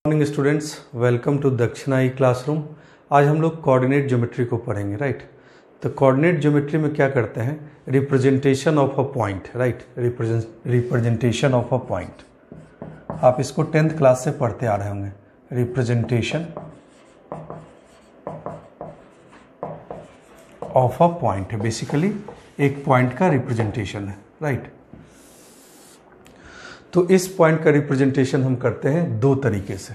Morning students, welcome to दक्षिणा ई classroom. आज हम लोग कोऑर्डिनेट ज्योमेट्री को पढ़ेंगे, राइट। तो कोऑर्डिनेट ज्योमेट्री में क्या करते हैं, representation of a point, right. Representation of a point, आप इसको 10th क्लास से पढ़ते आ रहे होंगे। रिप्रेजेंटेशन ऑफ अ पॉइंट है, बेसिकली एक पॉइंट का रिप्रेजेंटेशन है, राइट। तो इस पॉइंट का रिप्रेजेंटेशन हम करते हैं दो तरीके से।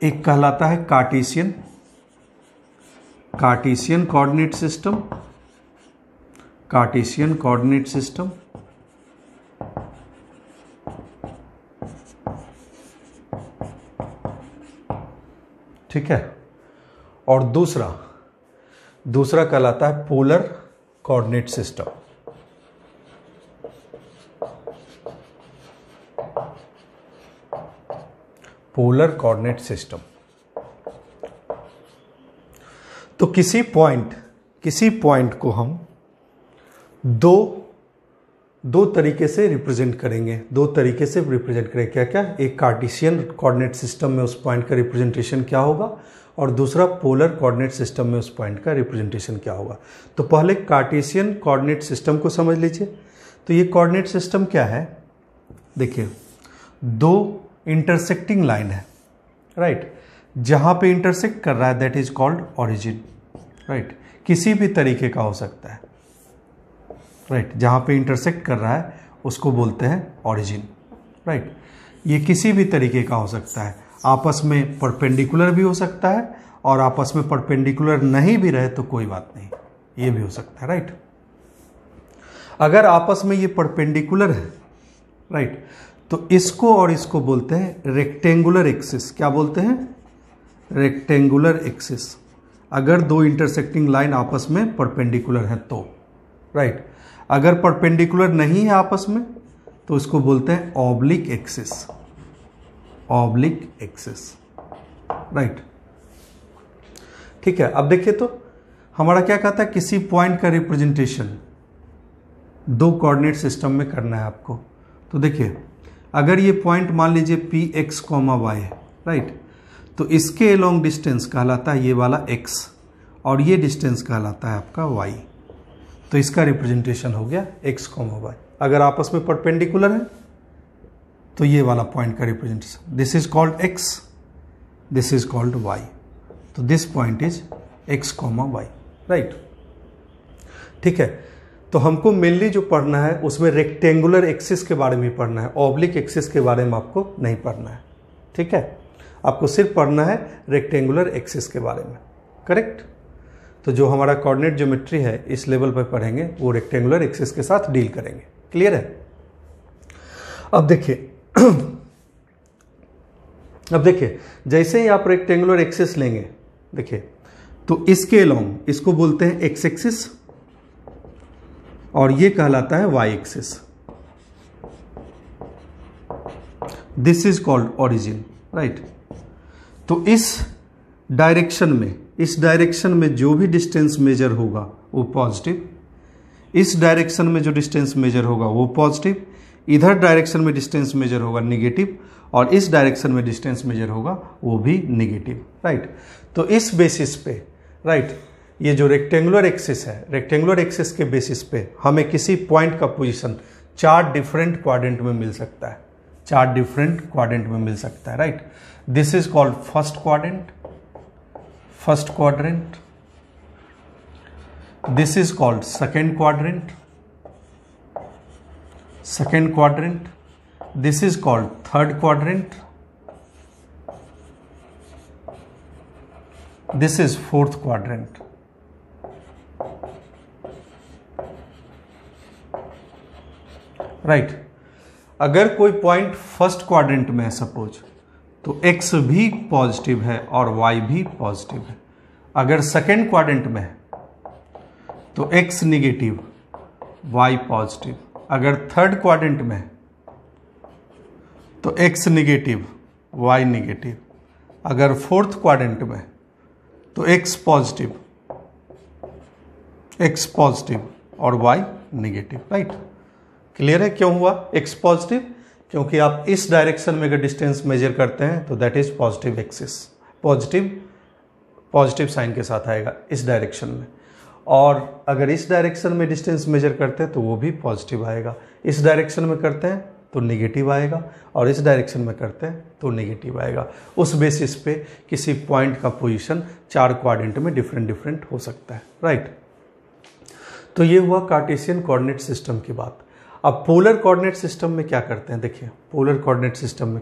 एक कहलाता है Cartesian coordinate system, Cartesian coordinate system. ठीक है। और दूसरा कहलाता है polar coordinate system. Polar coordinate system. तो किसी पॉइंट को हम दो तरीके से रिप्रेजेंट करेंगे। क्या क्या? एक कार्टेशियन कोऑर्डिनेट सिस्टम में उस पॉइंट का रिप्रेजेंटेशन क्या होगा, और दूसरा पोलर कोऑर्डिनेट सिस्टम में उस पॉइंट का रिप्रेजेंटेशन क्या होगा। तो पहले कार्टेशियन कोऑर्डिनेट सिस्टम को समझ लीजिए। तो ये कोऑर्डिनेट सिस्टम क्या है, देखिए, दो इंटरसेक्टिंग लाइन है, राइट। जहां पे इंटरसेक्ट कर रहा है that is called origin, right. किसी भी तरीके का हो सकता है, राइट। जहां पे इंटरसेक्ट कर रहा है उसको बोलते हैं ओरिजिन, राइट। ये किसी भी तरीके का हो सकता है, आपस में परपेंडिकुलर भी हो सकता है, और आपस में परपेंडिकुलर नहीं भी रहे तो कोई बात नहीं, ये भी हो सकता है, राइट। अगर आपस में ये परपेंडिकुलर है, राइट, तो इसको और इसको बोलते हैं रेक्टेंगुलर एक्सिस। क्या बोलते हैं? Rectangular axis. अगर दो इंटरसेक्टिंग लाइन आपस में परपेंडिकुलर है तो, राइट। अगर परपेंडिकुलर नहीं है आपस में तो इसको बोलते हैं ऑब्लिक एक्सिस, राइट। ठीक है। अब देखिए, तो हमारा क्या कहता है, किसी पॉइंट का रिप्रेजेंटेशन दो कोऑर्डिनेट सिस्टम में करना है आपको। तो देखिए, अगर ये पॉइंट मान लीजिए पी एक्स कॉमा वाई है, राइट, तो इसके अलोंग डिस्टेंस कहलाता है ये वाला x, और ये डिस्टेंस कहलाता है आपका y। तो इसका रिप्रेजेंटेशन हो गया x कॉमा वाई। अगर आपस में परपेंडिकुलर है तो ये वाला पॉइंट का representation, this is called x, this is called y। तो this point is x comma y, right. ठीक है। तो हमको मेनली जो पढ़ना है उसमें रेक्टेंगुलर एक्सिस के बारे में पढ़ना है, ऑब्लिक एक्सिस के बारे में आपको नहीं पढ़ना है। ठीक है। आपको सिर्फ पढ़ना है रेक्टेंगुलर एक्सिस के बारे में, करेक्ट। तो जो हमारा कोऑर्डिनेट ज्योमेट्री है इस लेवल पर पढ़ेंगे वो रेक्टेंगुलर एक्सिस के साथ डील करेंगे। क्लियर है? अब देखिए जैसे ही आप रेक्टेंगुलर एक्सिस लेंगे, देखिए, तो इसके अलोंग इसको बोलते हैं एक्स एक्सिस, और ये कहलाता है y axis. This is called origin, right. तो इस डायरेक्शन में जो भी डिस्टेंस मेजर होगा वो पॉजिटिव, इस डायरेक्शन में जो डिस्टेंस मेजर होगा वो पॉजिटिव, इधर डायरेक्शन में डिस्टेंस मेजर होगा निगेटिव, और इस डायरेक्शन में डिस्टेंस मेजर होगा वो भी निगेटिव, राइट। तो इस बेसिस पे, राइट, ये जो रेक्टेंगुलर एक्सिस है, रेक्टेंगुलर एक्सिस के बेसिस पे हमें किसी पॉइंट का पोजीशन 4 डिफरेंट क्वाड्रेंट में मिल सकता है, 4 डिफरेंट क्वाड्रेंट में मिल सकता है, right. This is called first quadrant, this is called second quadrant, this is called third quadrant, this is fourth quadrant. Right. अगर कोई पॉइंट फर्स्ट क्वाड्रेंट में है सपोज, तो x भी पॉजिटिव है और y भी पॉजिटिव है। अगर सेकेंड क्वाड्रेंट में है तो x निगेटिव, y पॉजिटिव। अगर थर्ड क्वाड्रेंट में है तो x निगेटिव, y निगेटिव। अगर फोर्थ क्वाड्रेंट में तो x पॉजिटिव और y नेगेटिव। राइट, क्लियर है क्यों हुआ x पॉजिटिव? क्योंकि आप इस डायरेक्शन में अगर डिस्टेंस मेजर करते हैं तो that is positive axis, positive sign के साथ आएगा इस डायरेक्शन में। और अगर इस डायरेक्शन में डिस्टेंस मेजर करते हैं तो वो भी पॉजिटिव आएगा, इस डायरेक्शन में करते हैं तो नेगेटिव आएगा, और इस डायरेक्शन में करते हैं तो नेगेटिव आएगा। उस बेसिस पे किसी पॉइंट का पोजीशन 4 क्वाड्रेंट में डिफरेंट हो सकता है, राइट। तो ये हुआ कार्टेशियन कोऑर्डिनेट सिस्टम की बात। अब पोलर कोऑर्डिनेट सिस्टम में क्या करते हैं, देखिए पोलर कोऑर्डिनेट सिस्टम में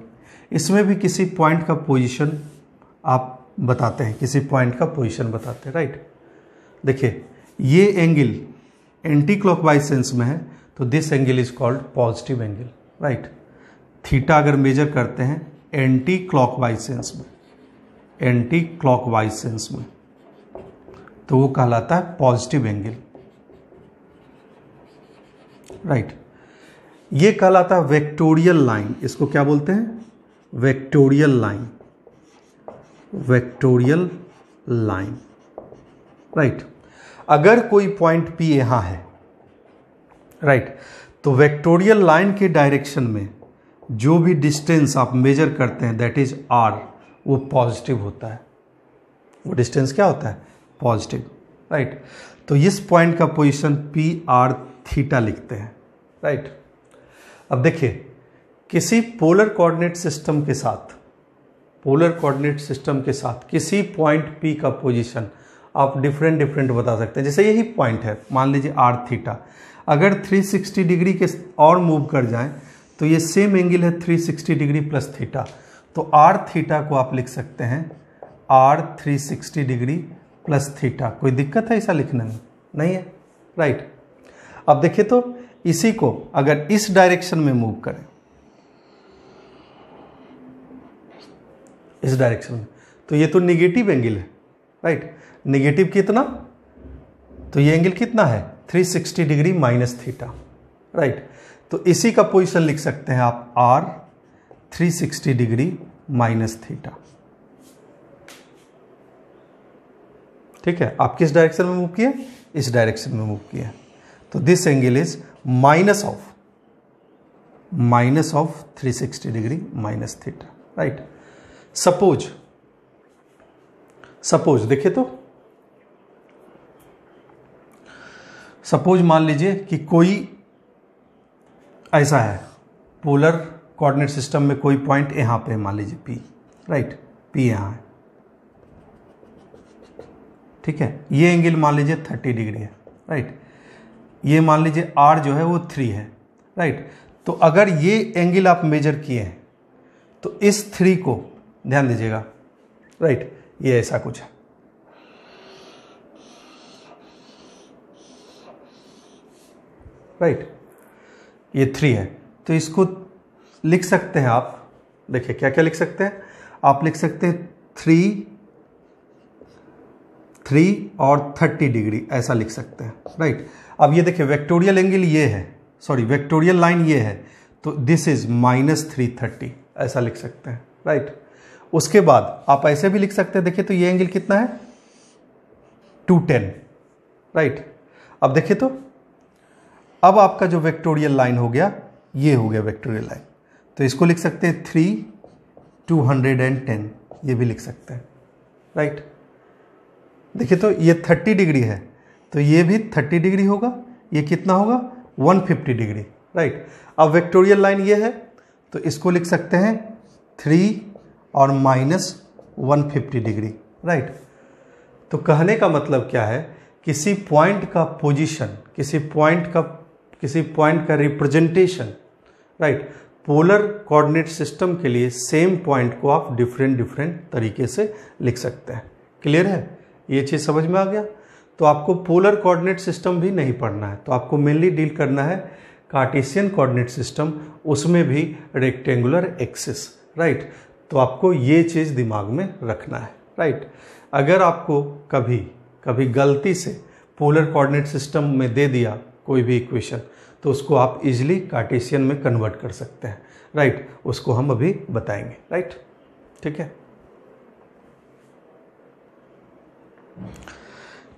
इसमें भी किसी पॉइंट का पोजीशन आप बताते हैं, किसी पॉइंट का पोजीशन बताते हैं, राइट। देखिए ये एंगल एंटी क्लॉकवाइज सेंस में है तो this angle is called positive angle, right. Theta अगर मेजर करते हैं एंटी क्लॉकवाइज सेंस में, एंटी क्लॉकवाइज सेंस में, तो वो कहलाता है पॉजिटिव एंगल, राइट। ये कहलाता है वेक्टोरियल लाइन, इसको क्या बोलते हैं, vectorial line, vectorial line, right. अगर कोई पॉइंट P यहां है, राइट, तो वेक्टोरियल लाइन के डायरेक्शन में जो भी डिस्टेंस आप मेजर करते हैं दैट इज R, वो पॉजिटिव होता है, वो डिस्टेंस क्या होता है, पॉजिटिव, राइट। तो इस पॉइंट का पोजीशन PR थीटा लिखते हैं, राइट। अब देखिए किसी पोलर कोऑर्डिनेट सिस्टम के साथ, पोलर कोऑर्डिनेट सिस्टम के साथ किसी पॉइंट P का पोजीशन आप डिफरेंट बता सकते हैं। जैसे यही पॉइंट है, मान लीजिए R थीटा, अगर 360 डिग्री के और मूव कर जाएं तो ये सेम एंगल है 360 डिग्री प्लस थीटा, तो R थीटा को आप लिख सकते हैं R 360 डिग्री प्लस थीटा। कोई दिक्कत है ऐसा लिखने में, नहीं है, राइट। अब देखिए तो इसी को अगर इस डायरेक्शन में मूव करें, इस डायरेक्शन में, तो ये तो निगेटिव एंगल है, राइट। निगेटिव कितना, तो ये एंगल कितना है 360 डिग्री माइनस थीटा, राइट। तो इसी का पोजीशन लिख सकते हैं आप R 360 डिग्री माइनस थीटा, ठीक है। आप किस डायरेक्शन में मूव किए, इस डायरेक्शन में मूव किए, तो this angle is minus of 360 degree minus theta, right. Suppose देखिए तो सपोज मान लीजिए कि कोई ऐसा है पोलर कोऑर्डिनेट सिस्टम में कोई पॉइंट यहां पे मान लीजिए P, राइट, P यहां है, ठीक है। ये एंगल मान लीजिए 30 डिग्री है, राइट। ये मान लीजिए R जो है वो 3 है, राइट। तो अगर ये एंगल आप मेजर किए हैं तो इस 3 को ध्यान दीजिएगा, राइट, ये ऐसा कुछ है, राइट, ये 3 है, तो इसको लिख सकते हैं आप, देखिए क्या क्या लिख सकते हैं आप, लिख सकते हैं 3 और 30 डिग्री ऐसा लिख सकते हैं, राइट। अब ये देखिए वेक्टोरियल एंगल ये है, सॉरी वेक्टोरियल लाइन ये है, तो दिस इज -330 ऐसा लिख सकते हैं, राइट। उसके बाद आप ऐसे भी लिख सकते हैं, देखिए तो ये एंगल कितना है 210, राइट। अब देखिए तो अब आपका जो वेक्टोरियल लाइन हो गया, ये हो गया वेक्टोरियल लाइन, तो इसको लिख सकते हैं 3 210, ये भी लिख सकते हैं, राइट। देखिए तो ये 30 डिग्री है तो ये भी 30 डिग्री होगा, ये कितना होगा 150 डिग्री, राइट। अब वेक्टोरियल लाइन ये है तो इसको लिख सकते हैं 3 और -150 डिग्री, राइट। तो कहने का मतलब क्या है, किसी पॉइंट का पोजीशन, किसी पॉइंट का representation, right, polar coordinate system के लिए सेम पॉइंट को आप डिफरेंट तरीके से लिख सकते हैं। क्लियर है, ये चीज़ समझ में आ गया। तो आपको पोलर कोऑर्डिनेट सिस्टम भी नहीं पढ़ना है, तो आपको मेनली डील करना है कार्टेशियन कोऑर्डिनेट सिस्टम, उसमें भी रेक्टेंगुलर एक्सिस, राइट। तो आपको ये चीज़ दिमाग में रखना है, राइट। अगर आपको कभी गलती से पोलर कोऑर्डिनेट सिस्टम में दे दिया कोई भी इक्वेशन, तो उसको आप इजीली कार्टेशियन में कन्वर्ट कर सकते हैं, राइट। उसको हम अभी बताएंगे, राइट, ठीक है,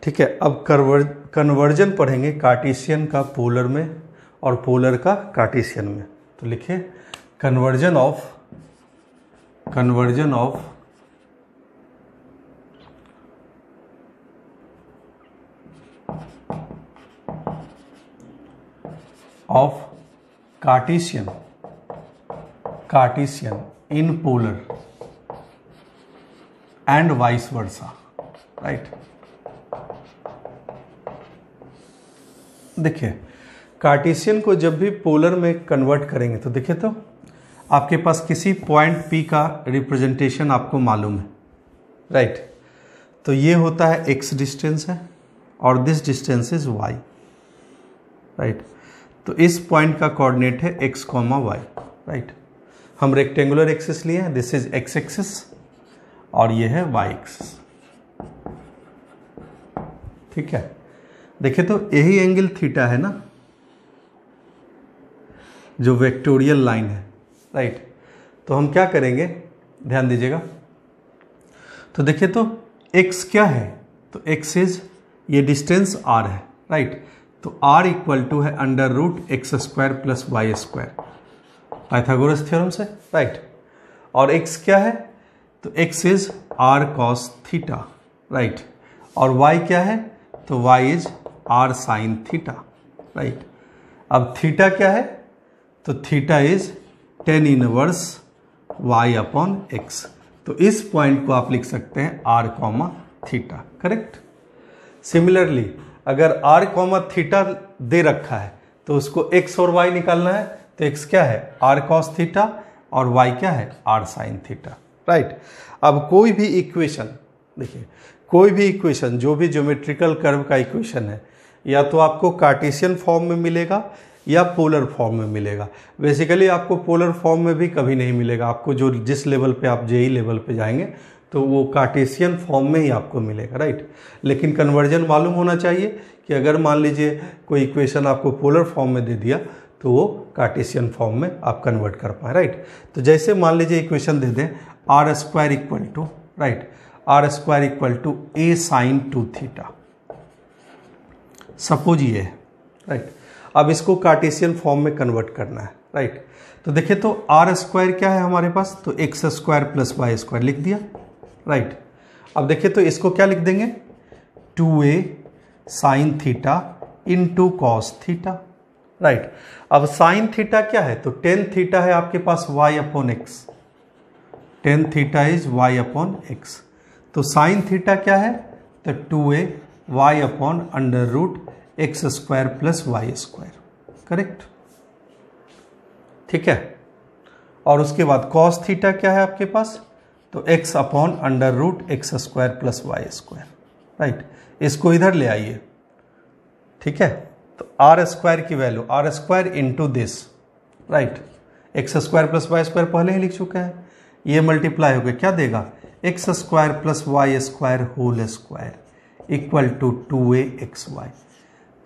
ठीक है। अब कन्वर्जन पढ़ेंगे कार्टेशियन का पोलर में और पोलर का कार्टेशियन में। तो लिखिए conversion of Cartesian in polar and vice versa, right? देखिए कार्टेशियन को जब भी पोलर में कन्वर्ट करेंगे तो देखिए तो आपके पास किसी पॉइंट P का रिप्रेजेंटेशन आपको मालूम है, राइट? तो ये होता है x डिस्टेंस है और this distance is y, right? तो इस पॉइंट का कोऑर्डिनेट है x, y, राइट? हम रेक्टेंगुलर एक्सिस लिए हैं, दिस इज x एक्सिस और ये है y एक्सिस, ठीक है? देखिए तो यही एंगल थीटा है ना, जो वेक्टोरियल लाइन है, राइट? तो हम क्या करेंगे, ध्यान दीजिएगा। तो देखिए तो x क्या है, तो x इज ये डिस्टेंस r है, राइट? तो r इक्वल टू है under root x square plus y square, Pythagoras theorem से, राइट? और x क्या है, तो x is r cos theta, right? और y क्या है, तो y is r sin theta, right? अब थीटा क्या है, तो theta is tan inverse y upon x। तो इस पॉइंट को आप लिख सकते हैं r, थीटा, करेक्ट? सिमिलरली अगर r, थीटा दे रखा है तो उसको x और y निकालना है, तो x क्या है, r cos थीटा और y क्या है, r sin थीटा, राइट? अब कोई भी इक्वेशन, देखिए कोई भी इक्वेशन, जो भी ज्योमेट्रिकल कर्व का इक्वेशन है, या तो आपको कार्टेशियन फॉर्म में मिलेगा या पोलर फॉर्म में मिलेगा। बेसिकली आपको पोलर फॉर्म में भी कभी नहीं मिलेगा, आपको जो जिस लेवल पे आप जेई लेवल पे जाएंगे तो वो कार्टेशियन फॉर्म में ही आपको मिलेगा, राइट? लेकिन कन्वर्जन मालूम होना चाहिए कि अगर मान लीजिए कोई इक्वेशन आपको पोलर फॉर्म में दे दिया तो वो कार्टेशियन फॉर्म में आप कन्वर्ट कर पाए, राइट? तो जैसे मान लीजिए इक्वेशन दे दें r square equal to, right, r square equal to a sine 2 theta, suppose ये है, राइट? अब इसको कार्टेशियन फॉर्म में कन्वर्ट करना है, राइट? तो देखिए तो आर स्क्वायर क्या है हमारे पास, तो x square plus y square लिख दिया, राइट? अब देखिए तो इसको क्या लिख देंगे, 2a sine theta into cos theta, right? अब साइन थीटा क्या है, तो टेन थीटा है आपके पास y upon x, tan theta is y upon x. तो साइन थीटा क्या है, तो 2a y upon under root x square plus y square, correct? ठीक है? और उसके बाद कॉस थीटा क्या है आपके पास, तो x upon under root x square plus y square, right? इसको इधर ले आइए, ठीक है? तो आर स्क्वायर की value r square into this, right? X square plus y square पहले ही लिख चुके हैं, ये मल्टीप्लाई हो गया, क्या देगा, x square plus y square whole square equal to 2axy।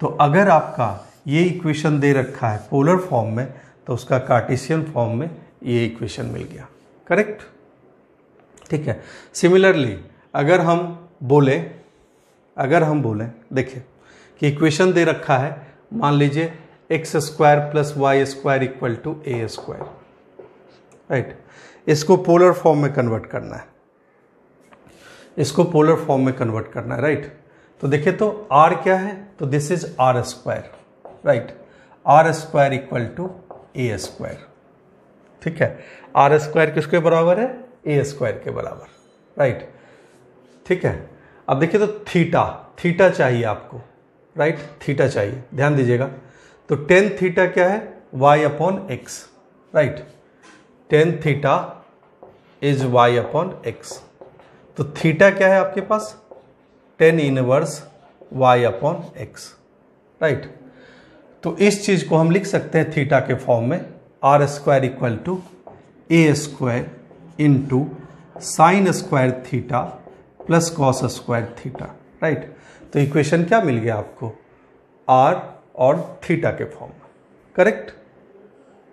तो अगर आपका ये इक्वेशन दे रखा है पोलर फॉर्म में तो उसका कार्टेशियन फॉर्म में ये इक्वेशन मिल गया, करेक्ट? ठीक है? सिमिलरली अगर हम बोले देखिए कि इक्वेशन दे रखा है, मान लीजिए x square plus y square equal to a square, right? इसको पोलर फॉर्म में कन्वर्ट करना है, राइट? तो देखिए तो r क्या है, तो this is r square, right? r square equal to a square, ठीक है? r स्क्वायर किसके बराबर है, ए स्क्वायर के बराबर, राइट? ठीक है? अब देखिए तो थीटा चाहिए आपको, राइट? थीटा चाहिए, ध्यान दीजिएगा। तो टेन थीटा क्या है, y upon x, right? Tan theta is y upon x. तो थीटा क्या है आपके पास, tan inverse y upon x, right? तो इस चीज को हम लिख सकते हैं थीटा के फॉर्म में, r square equal to a square into sine square theta plus cos square theta, right? तो इक्वेशन क्या मिल गया आपको, आर और थीटा के फॉर्म में, करेक्ट?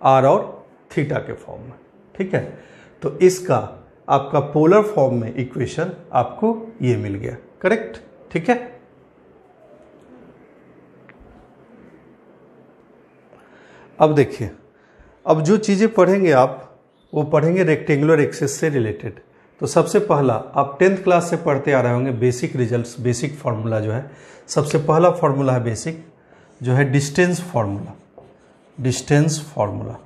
आर और थीटा के फॉर्म में, ठीक है? तो इसका आपका पोलर फॉर्म में इक्वेशन आपको ये मिल गया, करेक्ट? ठीक है? अब देखिए, अब जो चीज़ें पढ़ेंगे आप वो पढ़ेंगे रेक्टेंगुलर एक्सिस से रिलेटेड। तो सबसे पहला आप 10th क्लास से पढ़ते आ रहे होंगे बेसिक रिजल्ट्स, बेसिक फार्मूला जो है, सबसे पहला फार्मूला है बेसिक जो है distance formula, distance formula,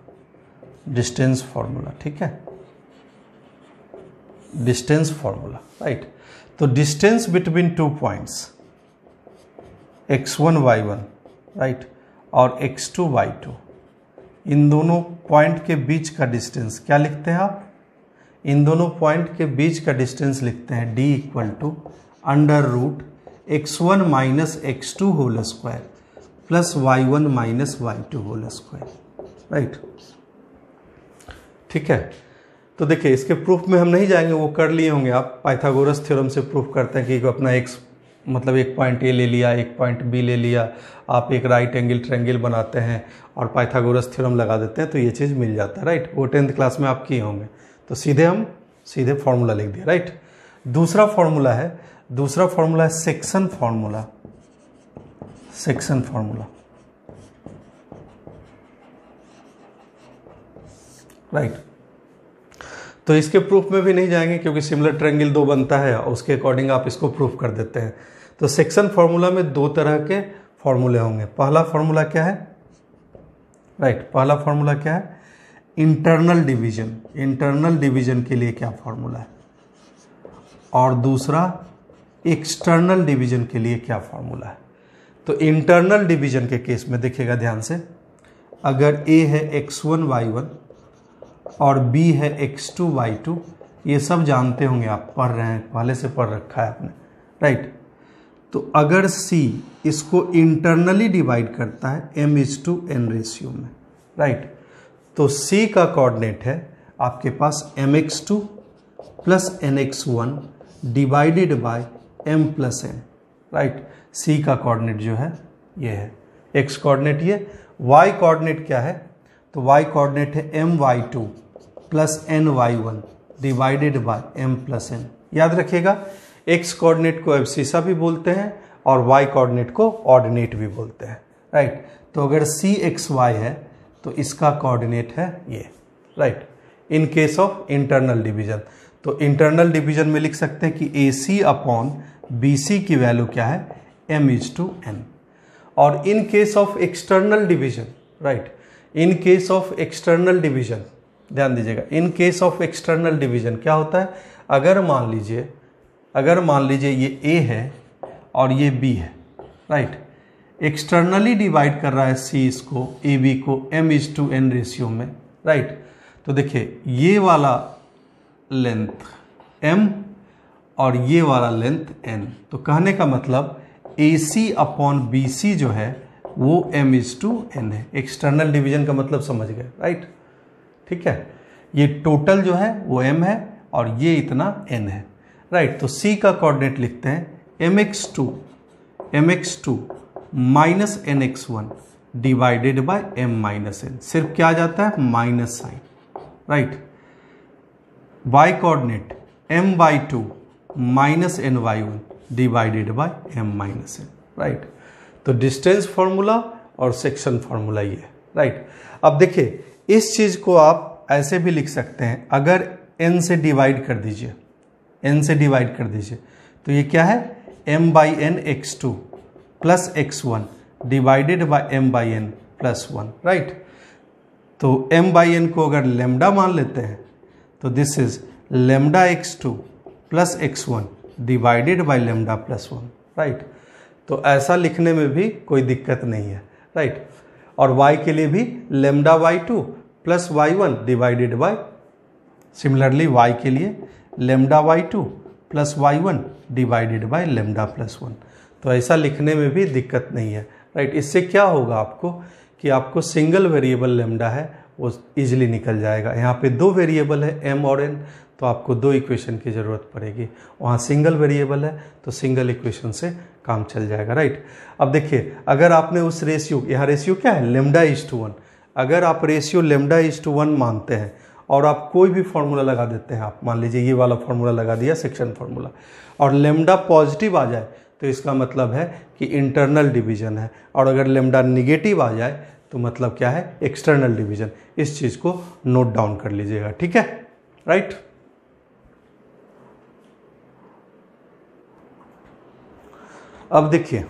distance formula, ठीक है, डिस्टेंस फार्मूला, राइट। तो distance between 2 points x1 y1, right, और x2 y2, इन दोनों पॉइंट के बीच का डिस्टेंस क्या लिखते हैं आप? इन दोनों पॉइंट के बीच का डिस्टेंस लिखते हैं d = x1 minus x2 whole square plus y1 minus y2 whole square, right, ठीक है। तो देखिए इसके प्रूफ में हम नहीं जाएंगे, वो कर लिए होंगे आप। पाइथागोरस थ्योरम से प्रूफ करते हैं कि अपना x मतलब एक पॉइंट ए ले लिया, एक पॉइंट बी ले लिया, आप एक राइट एंगल ट्रायंगल बनाते हैं और पाइथागोरस थ्योरम लगा देते हैं तो ये चीज़ मिल जाता है, राइट। वो 10th क्लास में आप किए होंगे। तो सीधे फार्मूला लिख दिया, राइट। दूसरा फार्मूला है section formula, section formula, right. तो इसके प्रूफ में भी नहीं जाएंगे क्योंकि सिमिलर ट्रायंगल 2 बनता है और उसके अकॉर्डिंग आप इसको प्रूफ कर देते हैं। तो सेक्शन फार्मूला में 2 तरह के फार्मूले होंगे। पहला फार्मूला क्या है, राइट, पहला फार्मूला क्या है? इंटरनल डिवीजन, इंटरनल डिवीजन के लिए क्या फार्मूला है, और दूसरा एक्सटर्नल डिवीजन के लिए क्या फार्मूला है। तो इंटरनल डिवीजन के केस में देखिएगा ध्यान से, अगर a है x1 y1 और b है x2 y2, ये सब जानते होंगे आप, पढ़ रहे हैं, पहले से पढ़ रखा है आपने, राइट। तो अगर c इसको इंटरनली डिवाइड करता है m/n रेशियो में, राइट, तो c का कोऑर्डिनेट है आपके पास mx2 plus nx1 divided by m plus n, right. c का कोऑर्डिनेट जो है ये है, x कोऑर्डिनेट ये, y कोऑर्डिनेट क्या है? तो y कोऑर्डिनेट है my2 plus ny1 divided by m plus n। याद रखिएगा x कोऑर्डिनेट को एब्सिसा भी बोलते हैं और y कोऑर्डिनेट को ऑर्डिनेट भी बोलते हैं, राइट। तो अगर cxy है तो इसका कोऑर्डिनेट है ये, right, in case of internal division. तो इंटरनल डिवीजन में लिख सकते हैं कि AC अपॉन BC की वैल्यू क्या है? m/n। और in case of external division, right, in case of external division ध्यान दीजिएगा, in case of external division क्या होता है? अगर मान लीजिए ये A है और ये B है, राइट, एक्सटर्नली डिवाइड कर रहा है C इसको, AB को m/n रेशियो में, राइट। तो देखिए ये वाला लेंथ m और ये वाला लेंथ n, तो कहने का मतलब AC अपॉन BC जो है वो m/n है। एक्सटर्नल डिवीजन का मतलब समझ गए, राइट, ठीक है। ये टोटल जो है वो m है और ये इतना n है, राइट। तो C का कोऑर्डिनेट लिखते हैं mx2 minus nx1 divided by m minus n, सिर्फ क्या आ जाता है? Minus sign, right. y coordinate m/2 minus ny1 divided by m minus n, right. तो डिस्टेंस फार्मूला और सेक्शन फार्मूला ये है, राइट। अब देखिए इस चीज को आप ऐसे भी लिख सकते हैं, अगर n से डिवाइड कर दीजिए, n से डिवाइड कर दीजिए तो ये क्या है? m/n x2 plus x1 divided by m/n plus 1, right. तो m/n को अगर लेमडा मान लेते हैं तो this is lambda x2 plus x1 divided by lambda plus 1, right. तो ऐसा लिखने में भी कोई दिक्कत नहीं है, राइट। और y के लिए भी lambda y2 plus y1 divided by, similarly y के लिए lambda y2 plus y1 divided by lambda plus 1। तो ऐसा लिखने में भी दिक्कत नहीं है, राइट। इससे क्या होगा आपको कि आपको सिंगल वेरिएबल लेमडा है वो इजीली निकल जाएगा। यहाँ पे 2 वेरिएबल है m और n, तो आपको 2 इक्वेशन की ज़रूरत पड़ेगी। वहाँ सिंगल वेरिएबल है तो सिंगल इक्वेशन से काम चल जाएगा, राइट। अब देखिए अगर आपने उस रेशियो, यहाँ रेशियो क्या है? λ/1। अगर आप रेशियो λ/1 मानते हैं और आप कोई भी फार्मूला लगा देते हैं, आप मान लीजिए ये वाला फार्मूला लगा दिया सेक्शन फार्मूला, और लेमडा पॉजिटिव आ जाए तो इसका मतलब है कि इंटरनल डिवीजन है, और अगर लेमडा निगेटिव आ जाए तो मतलब क्या है, एक्सटर्नल डिवीजन। इस चीज को नोट डाउन कर लीजिएगा, ठीक है, राइट। अब देखिए,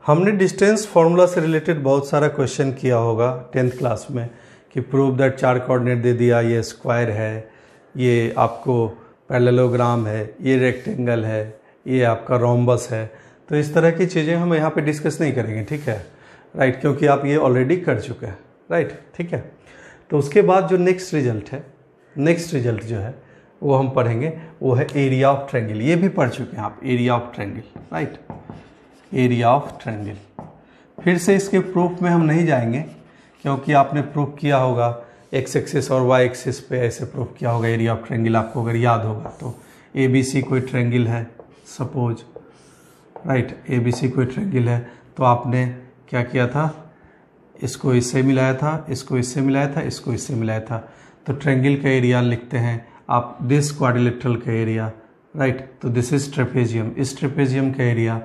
हमने डिस्टेंस फॉर्मूला से रिलेटेड बहुत सारा क्वेश्चन किया होगा 10th क्लास में कि प्रूव दैट 4 कोऑर्डिनेट दे दिया, ये स्क्वायर है, ये आपको पैरेललोग्राम है, ये रेक्टेंगल है, ये आपका रोम्बस है। तो इस तरह की चीज़ें हम यहाँ पे डिस्कस नहीं करेंगे, ठीक है, राइट, क्योंकि आप ये ऑलरेडी कर चुके हैं, राइट, ठीक है। तो उसके बाद जो नेक्स्ट रिजल्ट है, नेक्स्ट रिजल्ट जो है वो हम पढ़ेंगे, वो है एरिया ऑफ ट्रायंगल। ये भी पढ़ चुके हैं आप, area of triangle, right, area of triangle. फिर से इसके प्रूफ में हम नहीं जाएंगे, क्योंकि आपने प्रूफ किया होगा एक्स एक्सिस और वाई एक्सिस पे ऐसे प्रूफ किया होगा एरिया ऑफ ट्रायंगल, आपको अगर याद होगा तो। ABC कोई ट्रायंगल है सपोज, राइट, ABC कोई ट्रायंगल है, तो आपने क्या किया था, इसको इससे मिलाया था, इसको इससे मिलाया था, इसको इससे मिलाया था। तो ट्रायंगल का एरिया लिखते हैं आप, दिस क्वाड्रिलेटरल का एरिया, राइट, तो दिस इज ट्रेपेजियम, इस ट्रेपेजियम का एरिया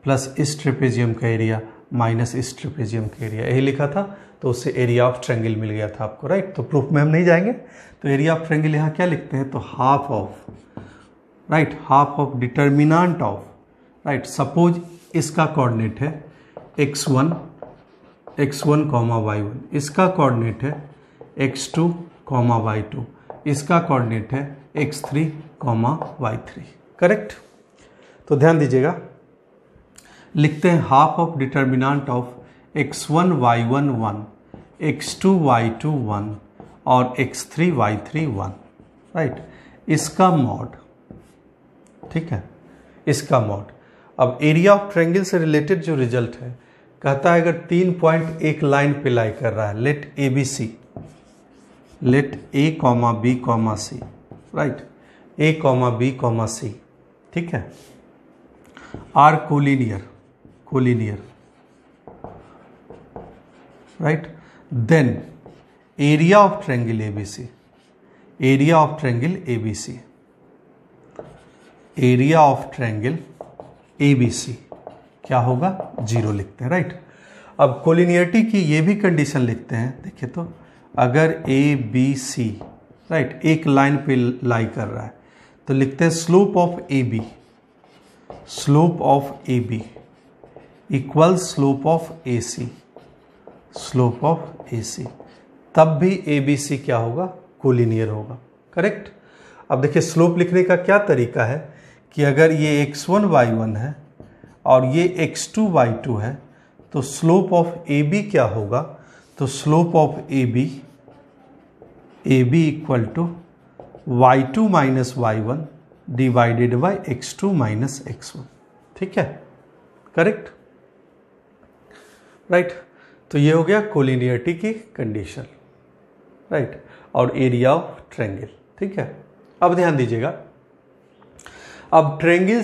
प्लस इस ट्रेपेजियम का एरिया माइनस इस ट्रेपेजियम का एरिया, यही लिखा था। तो उससे एरिया ऑफ ट्रायंगल मिल गया था आपको, राइट। तो प्रूफ में हम नहीं जाएंगे। तो एरिया ऑफ ट्रायंगल यहाँ क्या लिखते हैं, तो half of, right, half of determinant of, right, suppose इसका कोऑर्डिनेट है x1 y1, इसका कोऑर्डिनेट है x2 y2, इसका कोऑर्डिनेट है x3 y3, करेक्ट। तो ध्यान दीजिएगा, लिखते हैं half of determinant of x1 y1 1, x2 y2 1 और x3 y3 1, राइट, इसका मॉड, ठीक है, इसका मॉड। अब एरिया ऑफ ट्रायंगल से रिलेटेड जो रिजल्ट है, कहता है अगर 3 पॉइंट एक लाइन पे लाई कर रहा है, let ABC, let A, B, C, right, A, B, C, ठीक है, are collinear, right, then area of triangle ABC, area of triangle ABC, area of triangle ABC क्या होगा, 0 लिखते हैं, राइट। अब कोलिनियरिटी की ये भी कंडीशन लिखते हैं, देखिए तो अगर ABC, राइट, एक लाइन पे लाई कर रहा है, तो लिखते हैं slope of AB, slope of AB equal slope of AC, slope of AC, तब भी ABC क्या होगा, कोलिनियर होगा, करेक्ट। अब देखिए स्लोप लिखने का क्या तरीका है कि अगर ये x1 y1 है और ये x2 y2 है, तो स्लोप ऑफ AB क्या होगा, तो slope of AB equal to y2 minus y1 divided by x2 minus x1, ठीक है, करेक्ट, राइट। तो ये हो गया कोलिनियरिटी की कंडीशन, राइट, और एरिया ऑफ ट्रायंगल, ठीक है। अब ध्यान दीजिएगा, अब ट्रायंगल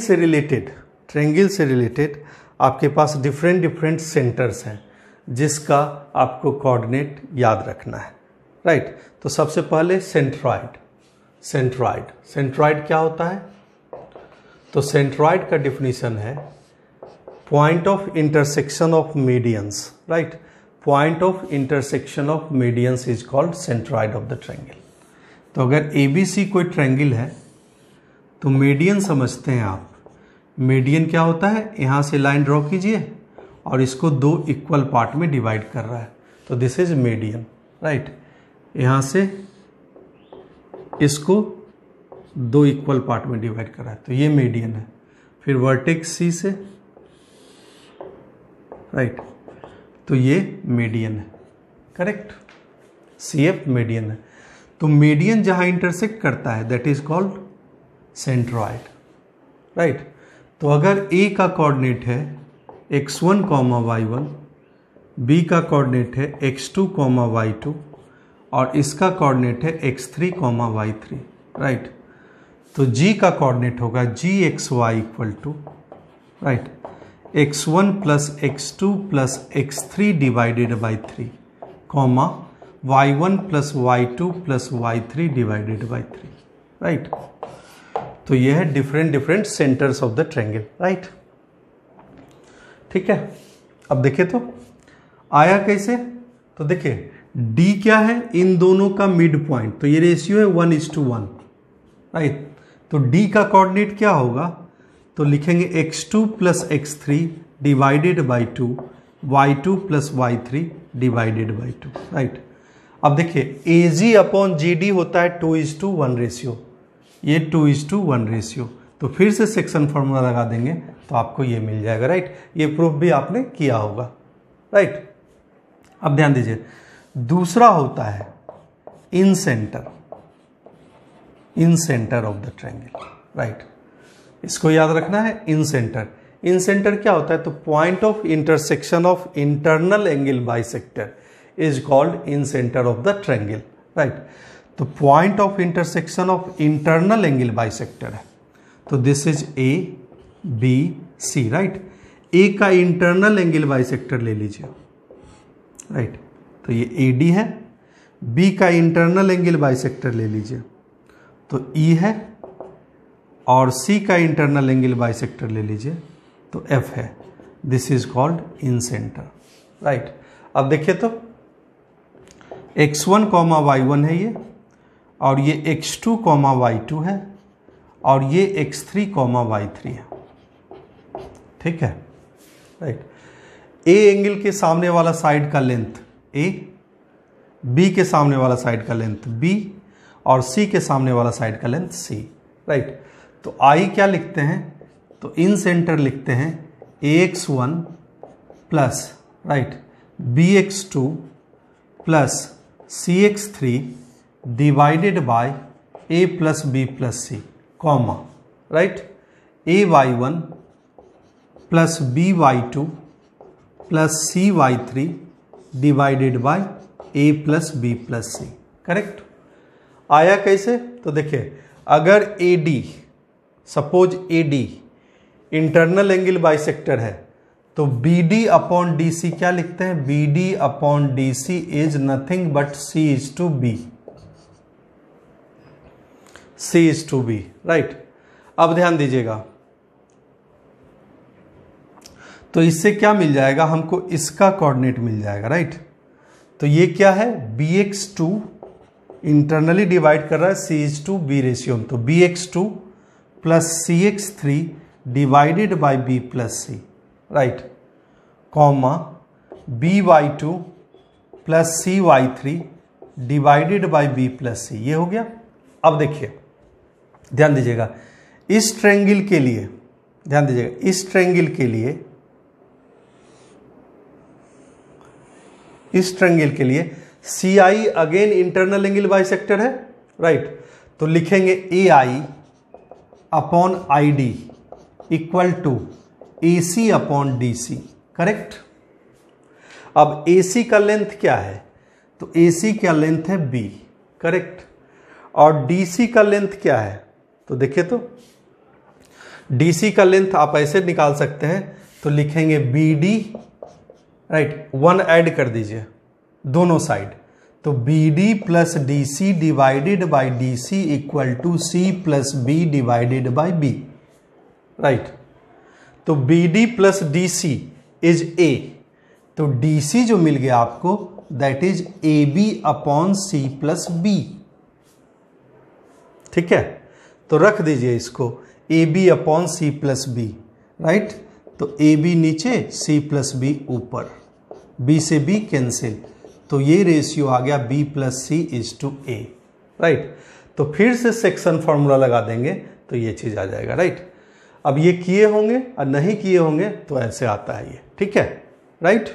से रिलेटेड आपके पास डिफरेंट सेंटर्स हैं जिसका आपको कोऑर्डिनेट याद रखना है, राइट। तो सबसे पहले सेंट्रॉइड क्या होता है, तो सेंट्रॉइड का डिफिनीशन है point of intersection of medians, right, point of intersection of medians is called centroid of the triangle. तो अगर ABC कोई ट्रायंगल है तो मीडियन समझते हैं आप, मीडियन क्या होता है, यहाँ से लाइन ड्रॉ कीजिए और इसको 2 इक्वल पार्ट में डिवाइड कर रहा है, तो दिस इज मीडियन, राइट। यहाँ से इसको 2 इक्वल पार्ट में डिवाइड कर रहा है, तो ये मीडियन है। फिर वर्टेक्स C से, राइट, तो ये मीडियन है, करेक्ट, CF मीडियन है। तो मीडियन जहां इंटरसेक्ट करता है that is called centroid, right. तो अगर A का कोऑर्डिनेट है x1 y1, B का कोऑर्डिनेट है x2 y2 और इसका कोऑर्डिनेट है x3 y3, राइट। तो G का कोऑर्डिनेट होगा gxy equal to, right, x1 plus x2 plus x3 divided by 3, comma y1 plus y2 plus y3 divided by 3, right. तो यह है different centres of the triangle, right, ठीक है। अब देखिए तो आया कैसे, तो देखिए डी क्या है, इन दोनों का मिड पॉइंट, तो ये रेशियो है 1:1, राइट। तो डी का कोऑर्डिनेट क्या होगा, तो लिखेंगे x2 plus x3 divided by 2, y2 plus y3 divided by 2, right. अब देखिए AG अपॉन GD होता है 2:1 रेशियो, ये 2:1 रेशियो, तो फिर से सेक्शन फॉर्मूला लगा देंगे तो आपको ये मिल जाएगा, राइट। ये प्रूफ भी आपने किया होगा, राइट। अब ध्यान दीजिए, दूसरा होता है incentre of the triangle, right. इसको याद रखना है, इन सेंटर क्या होता है, तो point of intersection of internal angle bisector is called incentre of the triangle, right. तो point of intersection of internal angle bisector है, तो this is ABC, right. A का इंटरनल एंगल बाइसेक्टर ले लीजिए, राइट, तो ये AD है। B का इंटरनल एंगल बाइसेक्टर ले लीजिए, तो E है, और C का इंटरनल एंगल बाइसेक्टर ले लीजिए तो F है। This is called in centre, right. अब देखिए तो x1, y1 है ये, और ये x2, y2 है, और ये x3, y3 है, ठीक है, राइट। A एंगल के सामने वाला साइड का लेंथ A, B के सामने वाला साइड का लेंथ B, और C के सामने वाला साइड का लेंथ C, राइट। तो I क्या लिखते हैं, तो इन सेंटर लिखते हैं AX1 plus, right, BX2 plus CX3 divided by A plus B plus C, comma, right, AY1 plus BY2 plus CY3 divided by A plus B plus C, correct. आया कैसे, तो देखिए अगर AD, suppose AD internal angle bisector है, तो BD upon DC क्या लिखते हैं, BD upon DC is nothing but C is to B, right. अब ध्यान दीजिएगा, तो इससे क्या मिल जाएगा हमको, इसका कोऑर्डिनेट मिल जाएगा, राइट। तो ये क्या है, BX2 इंटरनली डिवाइड कर रहा है C/B रेशियो में, तो BX2 plus CX3 divided by B plus C, right, comma BY2 plus CY3 divided by B plus C, ये हो गया। अब देखिए ध्यान दीजिएगा, इस ट्रायंगल के लिए, ध्यान दीजिएगा, इस ट्रायंगल के लिए CI again internal angle bisector है, राइट। तो लिखेंगे AI upon ID equal to AC upon DC, correct. अब AC का लेंथ क्या है, तो AC का लेंथ है B, करेक्ट। और DC का लेंथ क्या है, तो देखिए तो DC का लेंथ आप ऐसे निकाल सकते हैं, तो लिखेंगे BD, राइट, 1 ऐड कर दीजिए दोनों साइड, तो BD plus DC divided by DC equal to C plus B divided by B, right. तो BD plus DC is A, तो DC जो मिल गया आपको that is AB upon C plus B, ठीक है। तो रख दीजिए इसको AB upon C plus B, right. तो AB नीचे, C प्लस B ऊपर, B से B कैंसिल, तो ये रेशियो आ गया B plus C is to A, right. तो फिर से सेक्शन फॉर्मूला लगा देंगे तो ये चीज आ जाएगा, राइट। अब ये किए होंगे और नहीं किए होंगे तो ऐसे आता है ये, ठीक है, राइट।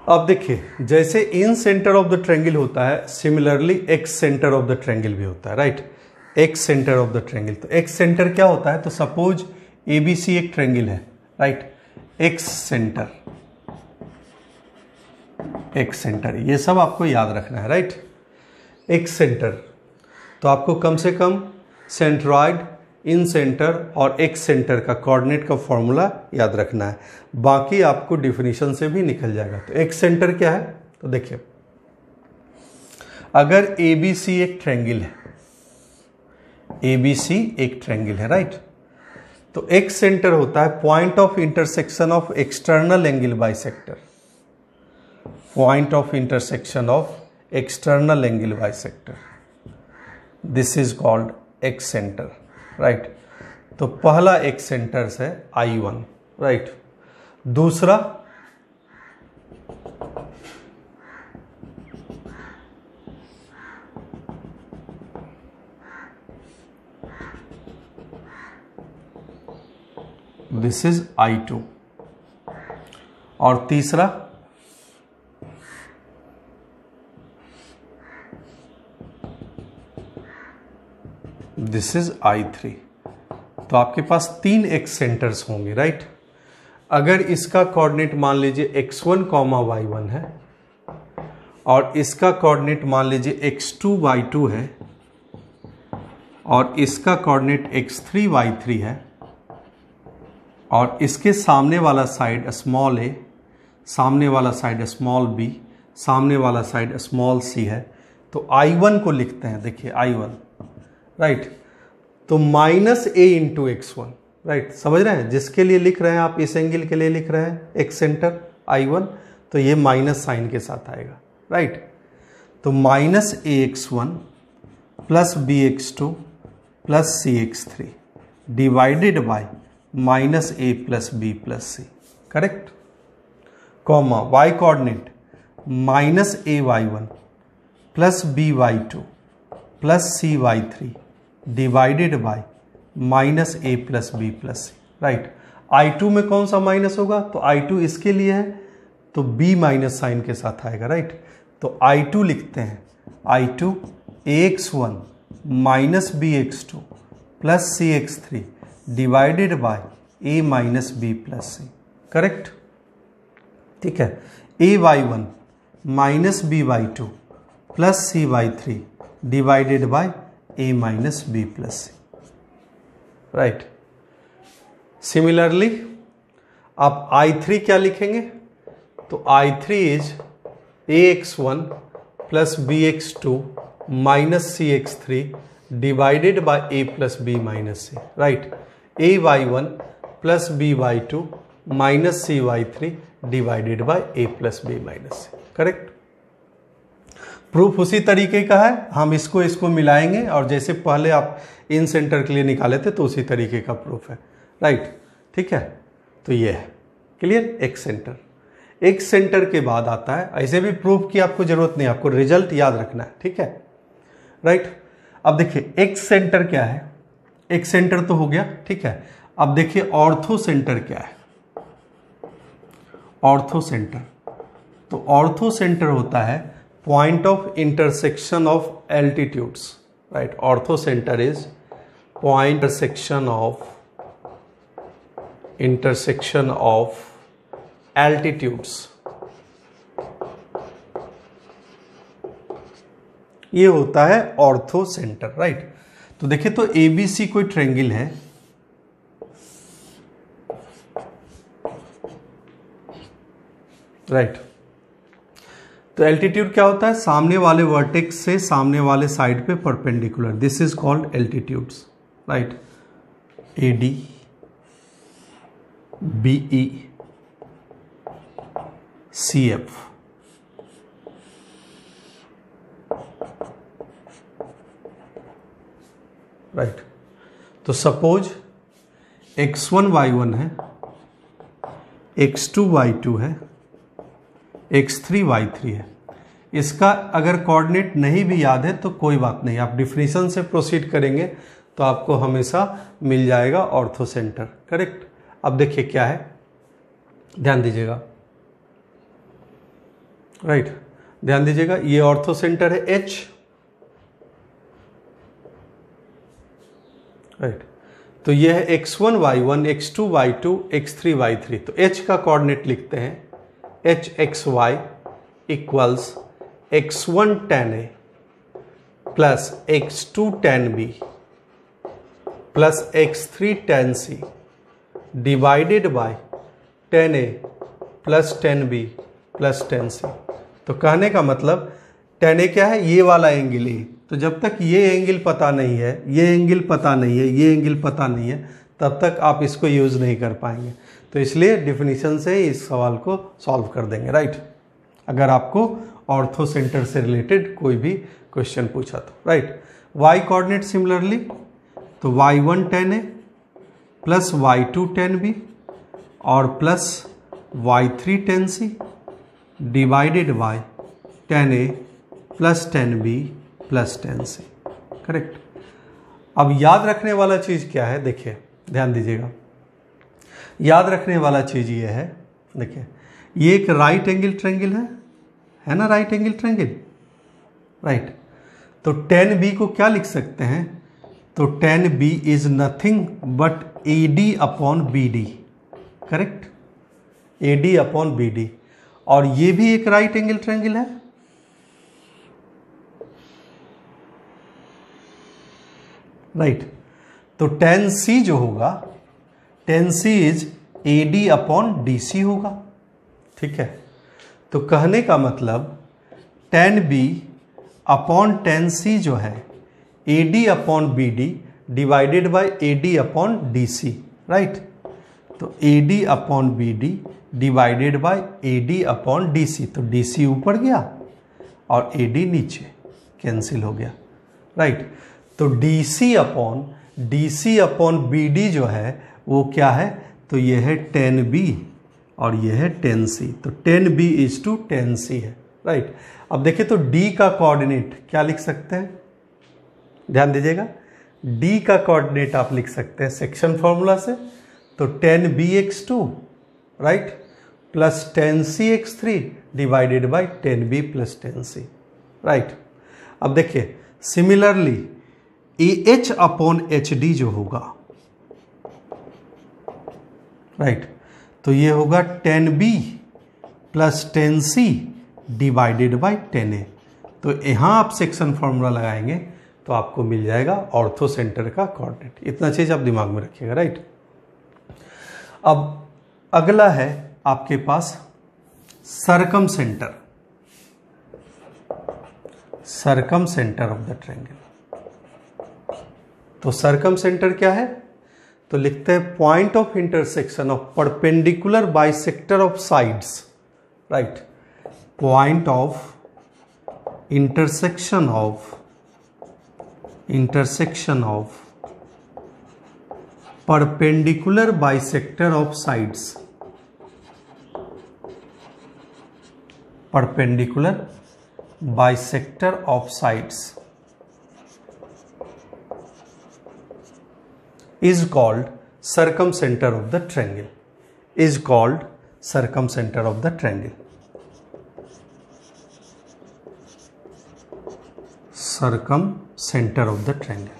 अब देखिए, जैसे इन सेंटर ऑफ द ट्रायंगल होता है, similarly x centre of the triangle भी होता है, right. X centre of the triangle, तो एक्स सेंटर क्या होता है, तो सपोज ABC एक ट्रायंगल है, राइट। एक्स सेंटर ये सब आपको याद रखना है, राइट। एक्स सेंटर, तो आपको कम से कम सेंट्रॉइड, इन सेंटर और एक्स सेंटर का कोऑर्डिनेट का फॉर्मूला याद रखना है, बाकी आपको डिफिनीशन से भी निकल जाएगा। तो एक्स सेंटर क्या है, तो देखिए अगर ABC एक ट्रायंगल है, ABC एक ट्रायंगल है, राइट, तो एक्स सेंटर होता है point of intersection of external angle bisector, point of intersection of external angle bisector, this is called x centre, right. तो पहला एक्स सेंटर है I1, राइट। दूसरा दिस इज I2 और तीसरा दिस इज I3। तो आपके पास 3 एक्स सेंटर्स होंगे, right. अगर इसका कोऑर्डिनेट मान लीजिए x1, y1 है और इसका कोऑर्डिनेट मान लीजिए x2, y2 है और इसका कोऑर्डिनेट x3, y3 है और इसके सामने वाला साइड स्मॉल a, सामने वाला साइड स्मॉल b, सामने वाला साइड स्मॉल c है, तो I1 को लिखते हैं, देखिए I1, राइट। तो -a इंटू x1, राइट। समझ रहे हैं, जिसके लिए लिख रहे हैं आप, इस एंगल के लिए लिख रहे हैं एक्स सेंटर I1, तो ये माइनस साइन के साथ आएगा, राइट। तो -ax1 plus bx2 plus cx3 divided by -a plus b plus c, correct. Comma y coordinate -ay1 plus by2 plus cy3 divided by -a plus b plus c, right. I2 में कौन सा minus होगा, तो I2 इसके लिए है तो b minus sign के साथ आएगा, राइट। तो I2 लिखते हैं I2 ax1 minus bx2 plus cx3 divided by a minus b plus c, correct. ठीक है, ay1 minus by2 plus cy3 divided by a minus b plus c, right. Similarly आप I3 क्या लिखेंगे, तो I3 is ax1 plus bx2 minus cx3 divided by a plus b minus c, right. ay1 plus by2 minus cy3 divided by a plus b minus c, correct. Proof उसी तरीके का है, हम इसको मिलाएंगे और जैसे पहले आप इन सेंटर के लिए निकाले थे तो उसी तरीके का प्रूफ है, राइट। ठीक है, तो ये है clear. X centre, x centre के बाद आता है, ऐसे भी प्रूफ की आपको जरूरत नहीं, आपको रिजल्ट याद रखना है, ठीक है, राइट। अब देखिए एक्स सेंटर क्या है, एक्स सेंटर तो हो गया, ठीक है। अब देखिए ऑर्थो सेंटर क्या है, ऑर्थो सेंटर, तो ऑर्थो सेंटर होता है point of intersection of altitudes, right. Ortho centre is point intersection of altitudes, ये होता है ऑर्थो सेंटर, राइट। तो देखिए, तो ABC कोई ट्रायंगल है, राइट। तो एल्टीट्यूड क्या होता है, सामने वाले वर्टेक्स से सामने वाले साइड पे perpendicular, this is called altitudes, right. AD BE CF, right. तो सपोज x1 y1 है, x2 y2 है, x3 y3 है। इसका अगर कोऑर्डिनेट नहीं भी याद है तो कोई बात नहीं, आप डिफिनेशन से प्रोसीड करेंगे तो आपको हमेशा मिल जाएगा ऑर्थो सेंटर, करेक्ट। अब देखिए क्या है, ध्यान दीजिएगा, राइट, ध्यान दीजिएगा, ये ऑर्थो सेंटर है H, राइट। तो ये है x1 y1, x2 y2, x3 y3। तो H का कोऑर्डिनेट लिखते हैं HXY equals x1 tan A plus x2 tan B plus x3 tan C divided by tan A plus tan B plus tan C। तो कहने का मतलब tan A क्या है, ये वाला एंगल A। तो जब तक ये एंगल पता नहीं है, ये एंगल पता नहीं है, ये एंगल पता नहीं है, तब तक आप इसको यूज़ नहीं कर पाएंगे। तो इसलिए डिफिनीशन से ही इस सवाल को सॉल्व कर देंगे, राइट, अगर आपको ऑर्थो सेंटर से रिलेटेड कोई भी क्वेश्चन पूछा तो, राइट। वाई कोऑर्डिनेट सिमिलरली, तो y1 tan a plus y2 tan b और plus y3 tan c divided by tan a plus tan b plus tan c, correct. अब याद रखने वाला चीज़ क्या है, देखिए ध्यान दीजिएगा, याद रखने वाला चीज़ ये है, देखिए ये एक राइट एंगल ट्रायंगल है ना, राइट एंगल ट्रायंगल, राइट। तो tan b को क्या लिख सकते हैं, तो tan b is nothing but AD upon BD, correct, AD upon BD। और ये भी एक राइट एंगल ट्रायंगल है, राइट। तो tan C जो होगा, tan C is AD upon DC होगा, ठीक है। तो कहने का मतलब tan B upon tan C जो है AD upon BD divided by AD upon DC, right. तो AD upon BD divided by AD upon DC, तो DC ऊपर गया और AD नीचे, कैंसिल हो गया, राइट। तो DC अपॉन BD जो है वो क्या है, तो ये है tan B और ये है tan C, तो tan B is to tan C है, राइट। अब देखिए तो D का कोऑर्डिनेट क्या लिख सकते हैं, ध्यान दीजिएगा, D का कोऑर्डिनेट आप लिख सकते हैं सेक्शन फॉर्मूला से, तो tan BX2, right, plus tan CX3 divided bye tan B plus tan C, right. अब देखिए सिमिलरली AH अपॉन HD जो होगा, राइट, तो ये होगा tan B plus tan C divided by tan A। तो यहाँ आप सेक्शन फॉर्मूला लगाएंगे तो आपको मिल जाएगा ऑर्थो सेंटर का कोऑर्डिनेट। इतना चीज आप दिमाग में रखिएगा, राइट। अब अगला है आपके पास circumcentre of the triangle. तो सर्कम सेंटर क्या है, तो लिखते हैं point of intersection of perpendicular bisector of sides, right, point of intersection of perpendicular bisector of sides, perpendicular bisector of sides is called circumcenter of the triangle, is called circumcenter of the triangle, circumcenter of the triangle,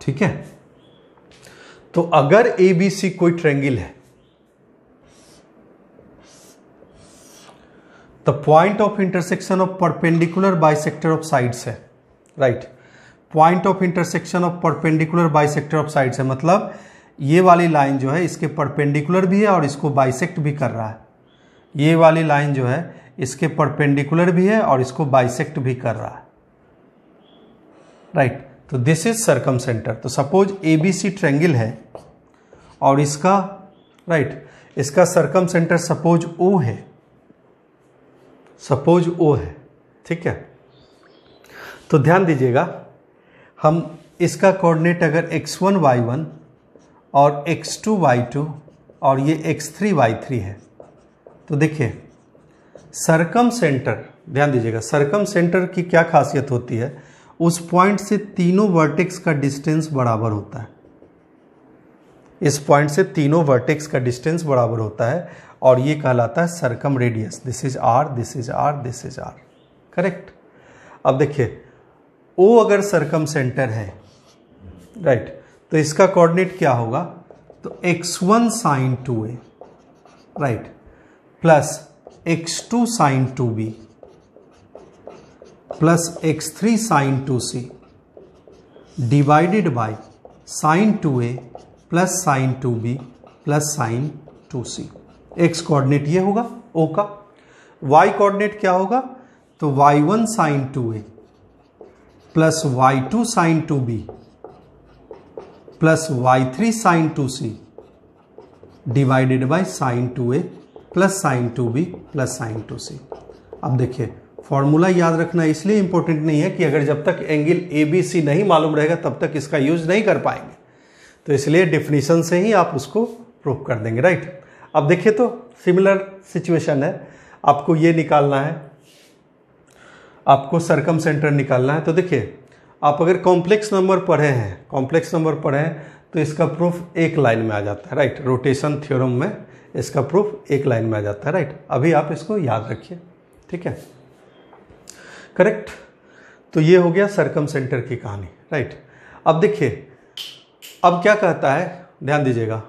ठीक है। तो अगर ABC कोई triangle है, the point of intersection of perpendicular bisector of sides है, right. Point of intersection of perpendicular bisector of sides है, मतलब ये वाली लाइन जो है इसके परपेंडिकुलर भी है और इसको बाइसेक्ट भी कर रहा है, ये वाली लाइन जो है इसके परपेंडिकुलर भी है और इसको बाइसेक्ट भी कर रहा है, राइट। तो दिस इज सर्कम सेंटर। तो सपोज ABC ट्रायंगल है और इसका, राइट, इसका सर्कम सेंटर सपोज O है, सपोज O है, ठीक है। तो ध्यान दीजिएगा, हम इसका कोऑर्डिनेट अगर x1 y1 और x2 y2 और ये x3 y3 है, तो देखिए सर्कम सेंटर, ध्यान दीजिएगा, सर्कम सेंटर की क्या खासियत होती है, उस पॉइंट से तीनों वर्टेक्स का डिस्टेंस बराबर होता है, इस पॉइंट से तीनों वर्टेक्स का डिस्टेंस बराबर होता है और ये कहलाता है circum radius. This is R, this is R, this is R, correct. अब देखिए O अगर सर्कम सेंटर है, राइट, तो इसका कोऑर्डिनेट क्या होगा, तो x1 sin 2a, right, plus x2 sin 2b plus x3 sin 2c divided bye sin 2a plus sin 2b plus sin 2c। x coordinate ये होगा O का। y कोऑर्डिनेट क्या होगा, तो y1 sin 2a plus y2 sine 2b plus y3 sine 2c divided by sine 2a plus sine 2b plus sine 2c। अब देखिए formula याद रखना इसलिए इंपॉर्टेंट नहीं है कि अगर जब तक एंगल ABC नहीं मालूम रहेगा तब तक इसका यूज नहीं कर पाएंगे, तो इसलिए डेफिनेशन से ही आप उसको प्रूव कर देंगे, राइट। अब देखिए तो सिमिलर सिचुएशन है, आपको ये निकालना है, आपको सरकम सेंटर निकालना है। तो देखिए आप अगर कॉम्प्लेक्स नंबर पढ़े हैं तो इसका प्रूफ एक लाइन में आ जाता है, राइट। रोटेशन थ्योरम में इसका प्रूफ एक लाइन में आ जाता है, राइट। अभी आप इसको याद रखिए, ठीक है, करेक्ट। तो ये हो गया सरकम सेंटर की कहानी, राइट। अब देखिए अब क्या कहता है, ध्यान दीजिएगा,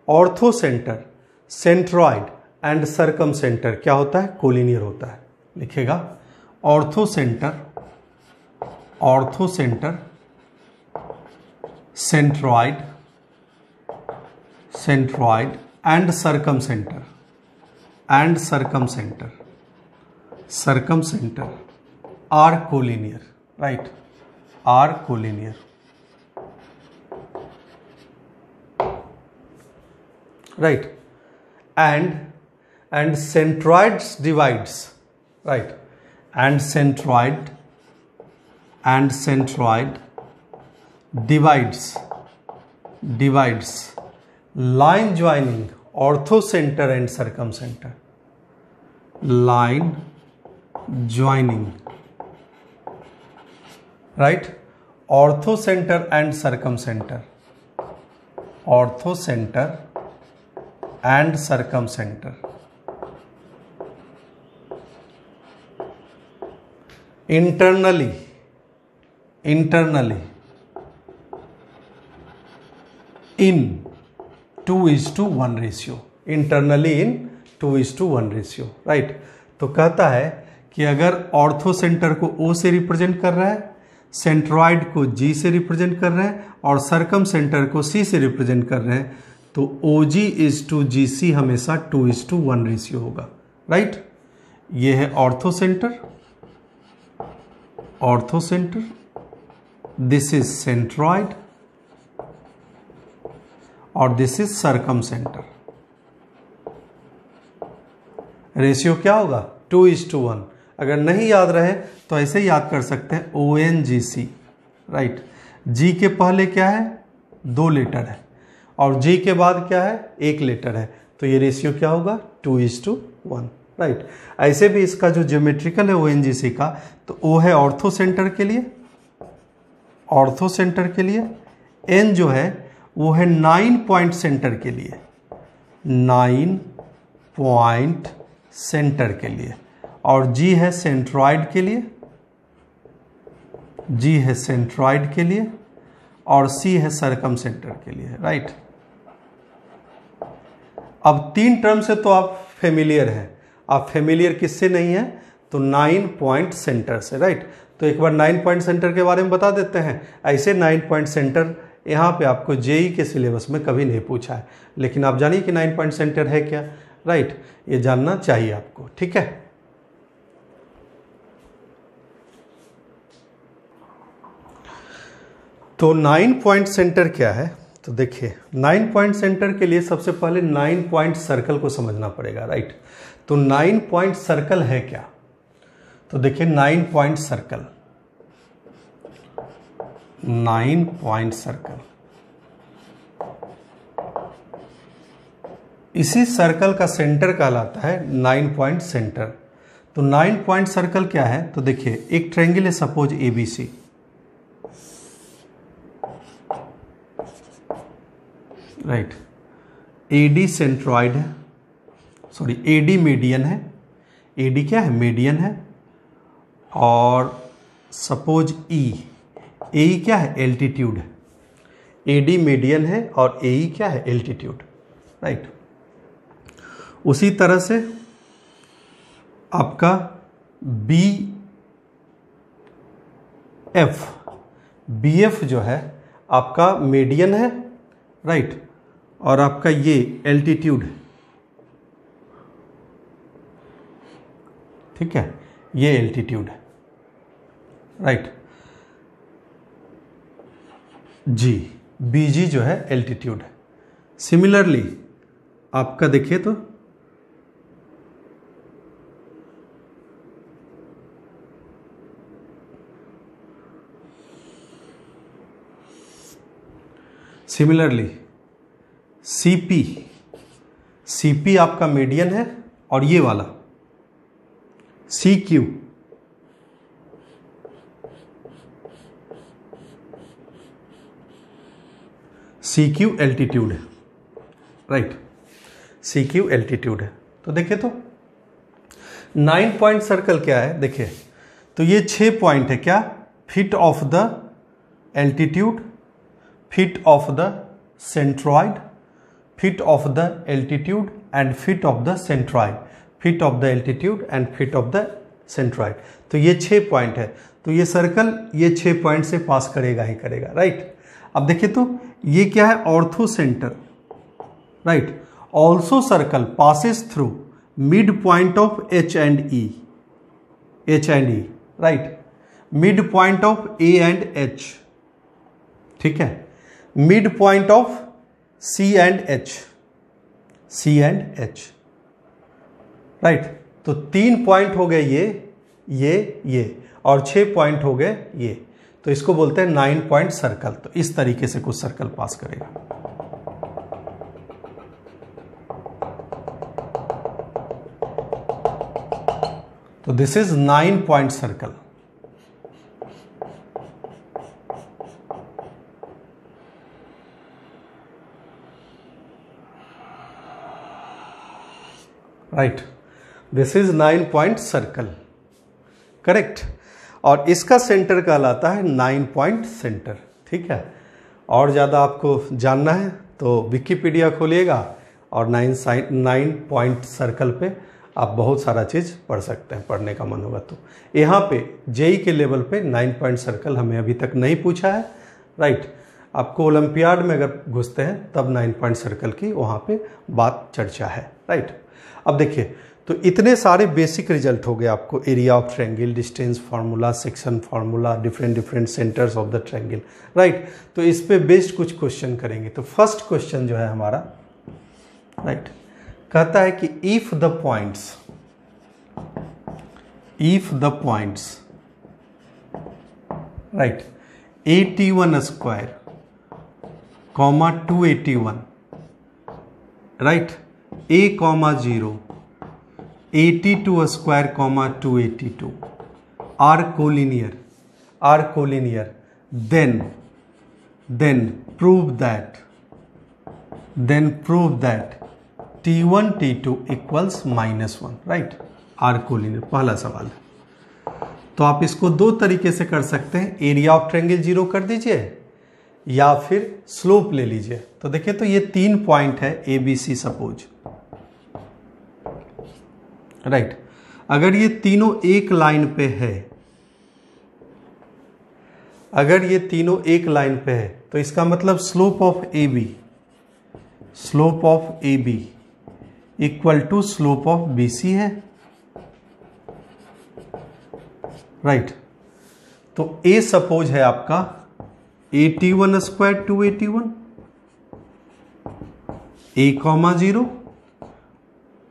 orthocentre, centroid and circumcentre क्या होता है, कोलिनियर होता है। लिखिएगा orthocentre, centroid and circumcentre are collinear, right, are collinear, right. and centroids divides, right, and centroid divides line joining orthocenter and circumcenter, line joining, right, orthocenter and circumcenter, orthocenter and circumcenter, internally in 2:1 ratio, internally in 2:1 ratio, right. तो कहता है कि अगर ortho centre को O से represent कर रहा है, सेंट्रॉइड को G से रिप्रेजेंट कर रहे हैं और सरकम सेंटर को C से रिप्रेजेंट कर रहे हैं, तो OG/GC हमेशा 2:1 रेशियो होगा, राइट। ये है ortho centre, this is centroid और दिस इज सरकम सेंटर। रेशियो क्या होगा, 2:1। अगर नहीं याद रहे तो ऐसे याद कर सकते हैं, ONGC, राइट। G के पहले क्या है, 2 लेटर है और G के बाद क्या है, 1 लेटर है, तो ये रेशियो क्या होगा, 2:1, राइट। ऐसे भी इसका जो ज्योमेट्रिकल है ONGC का, तो O है ऑर्थो सेंटर के लिए, N जो है वो है 9 पॉइंट सेंटर के लिए, 9 पॉइंट सेंटर के लिए, और G है सेंट्रॉइड के लिए, और C है सरकम सेंटर के लिए, राइट। अब 3 टर्म से तो आप फेमिलियर हैं, आप फेमिलियर किससे नहीं है, तो 9 पॉइंट सेंटर से, राइट। तो एक बार 9 पॉइंट सेंटर के बारे में बता देते हैं। ऐसे 9 पॉइंट सेंटर यहाँ पे आपको जेई के सिलेबस में कभी नहीं पूछा है, लेकिन आप जानिए कि 9 पॉइंट सेंटर है क्या, राइट, ये जानना चाहिए आपको, ठीक है। तो 9 पॉइंट सेंटर क्या है, तो देखिए 9 पॉइंट सेंटर के लिए सबसे पहले 9 पॉइंट सर्कल को समझना पड़ेगा, राइट। तो 9 पॉइंट सर्कल है क्या, तो देखिए 9 पॉइंट सर्कल, 9 पॉइंट सर्कल, इसी सर्कल का सेंटर कहलाता है 9 पॉइंट सेंटर। तो 9 पॉइंट सर्कल क्या है, तो देखिए एक ट्रायंगल है suppose ABC, right. AD centroid है, सॉरी AD मीडियन है, AD क्या है, मीडियन है, और सपोज AE क्या है, एल्टीट्यूड है। AD मीडियन है और AE क्या है, एल्टीट्यूड, राइट। उसी तरह से आपका BF जो है आपका मीडियन है, राइट, और आपका ये एल्टीट्यूड है, ठीक है, ये एल्टीट्यूड है, राइट। जी, BG जो है एल्टीट्यूड है। सिमिलरली आपका देखिए तो सिमिलरली CP आपका मीडियन है और ये वाला CQ एल्टीट्यूड है, राइट। CQ एल्टीट्यूड है। तो देखिए तो 9 पॉइंट सर्कल क्या है, देखिए तो ये 6 पॉइंट है क्या, fit of the altitude, fit of the centroid, fit of the altitude and fit of the centroid, fit of the altitude and fit of the centroid. तो ये 6 पॉइंट है। तो ये सर्कल ये 6 पॉइंट से पास करेगा ही करेगा, राइट। अब देखिए तो ये क्या है, ortho centre, right. Also circle passes through mid point of H and E, right. Mid point of A and H, ठीक है। Mid point of C and H, right. तो 3 पॉइंट हो गए ये और 6 पॉइंट हो गए ये। तो इसको बोलते हैं 9 पॉइंट सर्कल। तो इस तरीके से कुछ सर्कल पास करेगा। तो this is 9 point circle. Right, this is 9 point circle, correct. और इसका सेंटर कहलाता है 9 पॉइंट सेंटर, ठीक है। और ज़्यादा आपको जानना है तो विकिपीडिया खोलिएगा और 9 पॉइंट सर्कल पे आप बहुत सारा चीज़ पढ़ सकते हैं, पढ़ने का मन होगा तो। यहाँ पे जेई के लेवल पे 9 पॉइंट सर्कल हमें अभी तक नहीं पूछा है, राइट। आपको ओलंपियाड में अगर घुसते हैं तब 9 पॉइंट सर्कल की वहाँ पे बात चर्चा है, राइट। अब देखिए तो इतने सारे बेसिक रिजल्ट हो गए आपको, area of triangle, distance formula, section formula, different centres of the triangle, right. तो इस पे बेस्ड कुछ क्वेश्चन करेंगे। तो फर्स्ट क्वेश्चन जो है हमारा, राइट, कहता है कि if the points right 81 square, 281, right, A, 0, 82 square, 282 are collinear, then prove that T1 T2 equals -1, right. Are collinear पहला सवाल है। तो आप इसको दो तरीके से कर सकते हैं, एरिया ऑफ ट्रायंगल 0 कर दीजिए या फिर स्लोप ले लीजिए। तो देखिए तो ये 3 पॉइंट है ABC सपोज, राइट। अगर ये तीनों एक लाइन पे है, अगर ये तीनों एक लाइन पे है तो इसका मतलब slope of AB equal to slope of BC है, राइट। तो A सपोज है आपका 81 स्क्वायर 281, A, 0,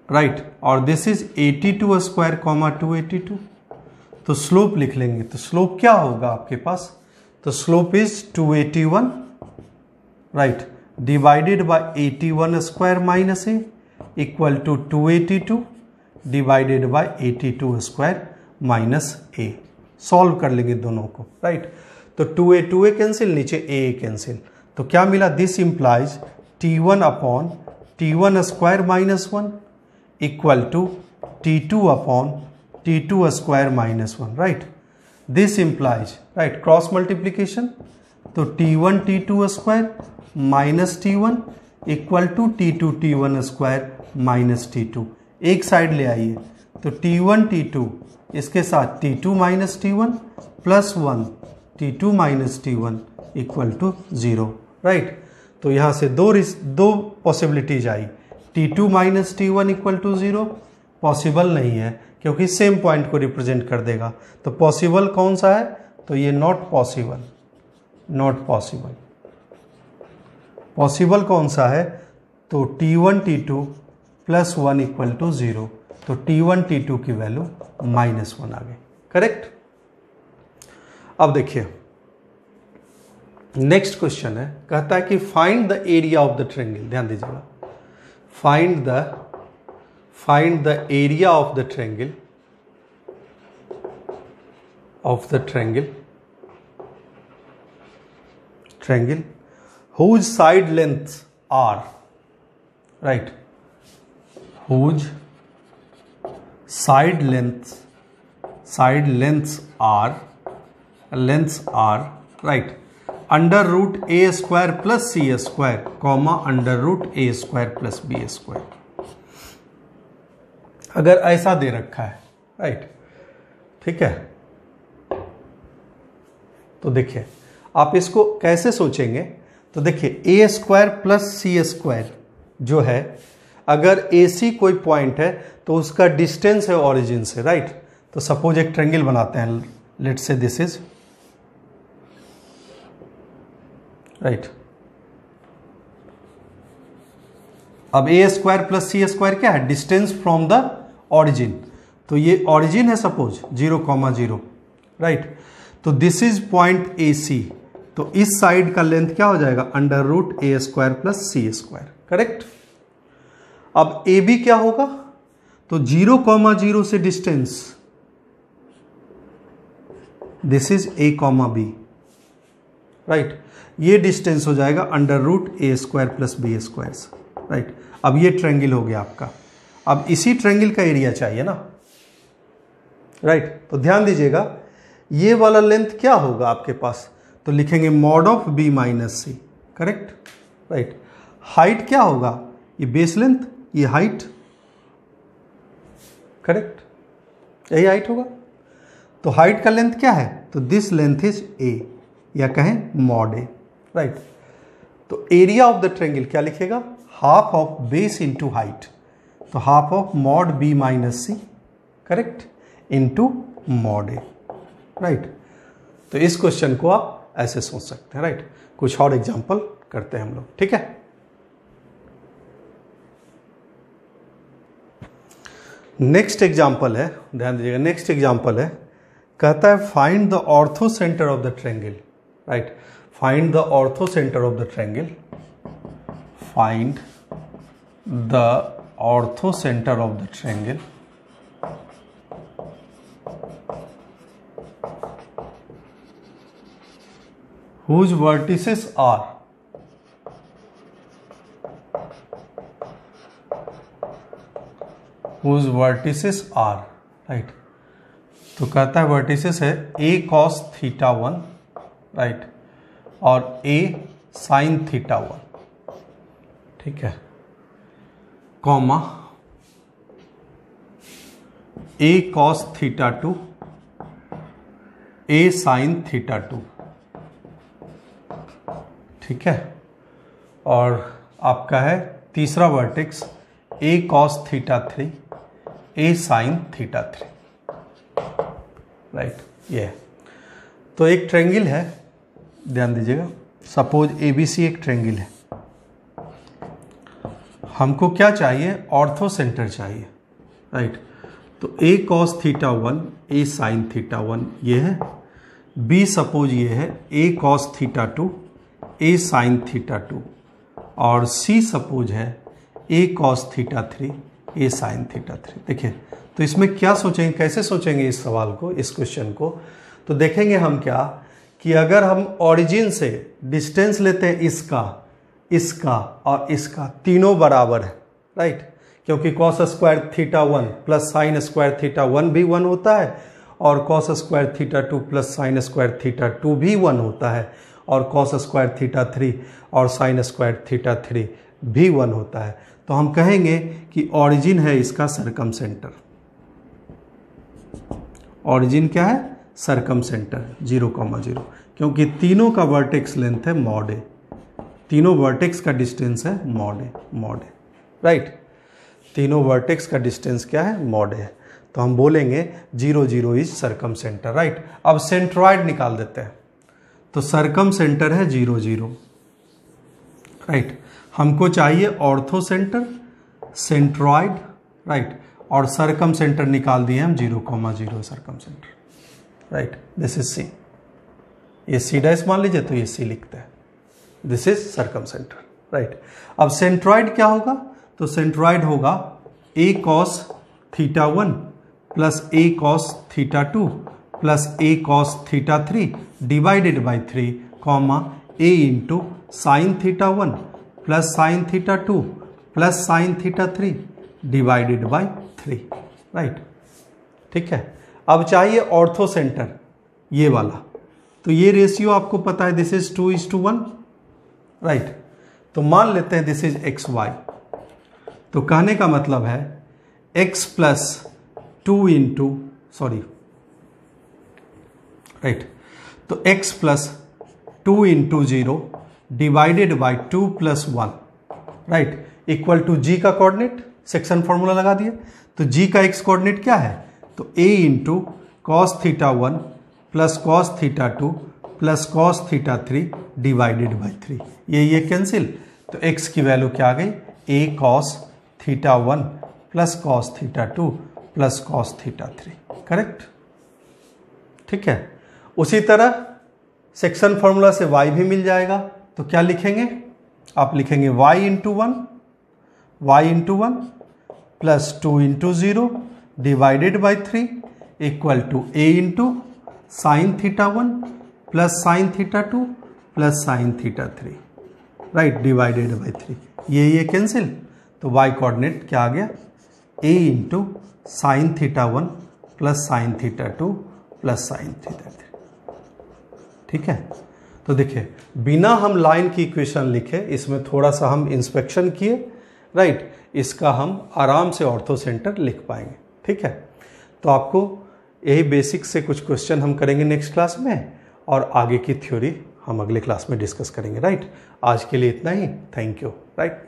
राइट। और दिस इज 82 स्क्वायर 282। तो स्लोप लिख लेंगे। तो स्लोप क्या होगा आपके पास, तो slope is 281, right, divided by 81 square minus A equal to 282 divided by 82 square minus A। Solve कर लेंगे दोनों को, राइट। तो 2A कैंसिल, नीचे A कैंसिल। तो क्या मिला, this implies T1 upon T1 square minus 1 equal to T2 upon T2 square minus 1, right. This implies, right, cross multiplication. तो T1 T2 square minus T1 equal to T2 T1 square minus T2। एक side ले आइए तो T1 T2 इसके साथ T2 minus T1 plus 1 T2 minus T1 equal to 0, right. तो यहाँ से दो पॉसिबिलिटीज आई, T2 minus T1 equal to 0 possible नहीं है क्योंकि सेम पॉइंट को रिप्रेजेंट कर देगा। तो पॉसिबल कौन सा है, तो ये नॉट पॉसिबल, पॉसिबल कौन सा है, तो T1 T2 plus 1 equal to 0, तो T1 T2 की वैल्यू -1 आ गई। करेक्ट। अब देखिए नेक्स्ट क्वेश्चन है, कहता है कि find the area of the triangle. ध्यान दीजिएगा, find the area of the triangle whose side lengths are, right, whose side lengths are right, under root a square plus c square comma under root a square plus b square। अगर ऐसा दे रखा है, right, ठीक है, तो देखिए आप इसको कैसे सोचेंगे, तो देखिए ए स्क्वायर प्लस सी स्क्वायर जो है, अगर ए सी कोई पॉइंट है तो उसका डिस्टेंस है ओरिजिन से, राइट। तो सपोज एक ट्रायंगल बनाते हैं, let's say this is right. अब ए स्क्वायर प्लस सी स्क्वायर क्या है, डिस्टेंस फ्रॉम द ओरिजिन, तो ये ओरिजिन है सपोज 0,0, राइट। तो this is point A C, तो इस साइड का लेंथ क्या हो जाएगा, under root A square plus C square. Correct. अब ए बी क्या होगा, तो 0,0 से distance, this is A comma B, right, ये डिस्टेंस हो जाएगा under root A square plus B square, right. अब ये ट्रायंगल हो गया आपका। अब इसी ट्रायंगल का एरिया चाहिए ना, राइट। तो ध्यान दीजिएगा, ये वाला लेंथ क्या होगा आपके पास, तो लिखेंगे mod of B minus C. Correct, right. Height क्या होगा, ये बेस लेंथ, ये हाइट, करेक्ट, यही हाइट होगा। तो हाइट का लेंथ क्या है, तो दिस लेंथ इज ए, या कहें मॉड ए, राइट। तो एरिया ऑफ द ट्रायंगल क्या लिखेगा, half of base into height, तो half of mod B minus C, correct, into mod A, right. तो इस क्वेश्चन को आप ऐसे सोच सकते हैं, राइट। कुछ और एग्जांपल करते हैं हम लोग, ठीक है। नेक्स्ट एग्जांपल है, ध्यान दीजिएगा, नेक्स्ट एग्जांपल है, कहता है find the ortho centre of the triangle, right. Find the ortho centre of the triangle, find the ortho centre of the triangle whose vertices are right. तो कहता है वर्टिसेस है a cos थीटा 1, राइट, और a sin theta 1, ठीक है, comma a cos theta 2, a sin theta 2, ठीक है। और आपका है तीसरा vertex a cos theta 3, a sin theta 3, right. ये है। तो एक ट्रायंगल है, ध्यान दीजिएगा, सपोज ABC एक ट्रायंगल है, हमको क्या चाहिए, ऑर्थो सेंटर चाहिए, राइट। तो a cos theta 1, a sin theta 1 ये है, B सपोज ये है a cos theta 2, a sin theta 2, और C सपोज है a cos theta 3, a sin theta 3। देखिए, तो इसमें क्या सोचेंगे, कैसे सोचेंगे इस सवाल को, इस क्वेश्चन को, तो देखेंगे हम क्या, कि अगर हम ओरिजिन से डिस्टेंस लेते हैं इसका, इसका और इसका, तीनों बराबर है, राइट, क्योंकि cos square theta 1 plus sign square theta 1 भी 1 होता है, और cos square theta 2 plus sign square theta 2 भी 1 होता है, और cos स्क्वायर थीटा 3 और साइन स्क्वायर थीटा 3 भी 1 होता है। तो हम कहेंगे कि ओरिजिन है इसका सरकम सेंटर। ओरिजिन क्या है, सरकम सेंटर 0,0, क्योंकि तीनों का वर्टेक्स लेंथ है मॉड ए, तीनों वर्टेक्स का डिस्टेंस है मॉड ए, राइट। तीनों वर्टेक्स का डिस्टेंस क्या है, मॉड ए। तो हम बोलेंगे 0, 0 इज सरकम सेंटर, राइट। अब सेंट्रॉइड निकाल देते हैं, तो सरकम सेंटर है 0, 0, राइट। हमको चाहिए ऑर्थो सेंटर, सेंट्रॉइड, राइट, और सरकम सेंटर निकाल दिए हम 0,0 circumcentre, right. This is C, ये सी डैश मान लीजिए तो ये सी लिखते हैं, this is circumcentre, right. अब सेंट्रॉइड क्या होगा, तो सेंट्रॉइड होगा a cos θ1 plus a cos θ2 plus a cos θ3 divided by 3 comma a into sine θ1 plus sine θ2 plus sine θ3 divided by 3, right. ठीक है। अब चाहिए ऑर्थो सेंटर, ये वाला, तो ये रेशियो आपको पता है, दिस इज 2:1, राइट। तो मान लेते हैं दिस इज एक्स वाई, तो कहने का मतलब है x plus 2 into, sorry, right, तो x plus 2 into 0 divided by 2 plus 1, right, equal to g का कोऑर्डिनेट, सेक्शन फॉर्मूला लगा दिए, तो g का x कोऑर्डिनेट क्या है, तो a into cos θ1 plus cos θ2 plus cos θ3 divided by 3, ये कैंसिल, तो x की वैल्यू क्या आ गई, a cos θ1 plus cos θ2 plus cos θ3, correct. ठीक है। उसी तरह सेक्शन फॉर्मूला से y भी मिल जाएगा, तो क्या लिखेंगे, आप लिखेंगे y into 1 plus 2 into 0 divided by 3 equal to a into sine θ1 plus sine θ2 plus sine θ3, right, divided by 3, ये कैंसिल, तो y कोऑर्डिनेट क्या आ गया, a into sine θ1 plus sine θ2 plus sine θ3। ठीक है। तो देखिए, बिना हम लाइन की इक्वेशन लिखे, इसमें थोड़ा सा हम इंस्पेक्शन किए, राइट, इसका हम आराम से ऑर्थो सेंटर लिख पाएंगे। ठीक है। तो आपको यही बेसिक से कुछ क्वेश्चन हम करेंगे नेक्स्ट क्लास में, और आगे की थ्योरी हम अगले क्लास में डिस्कस करेंगे, राइट। आज के लिए इतना ही, थैंक यू, राइट।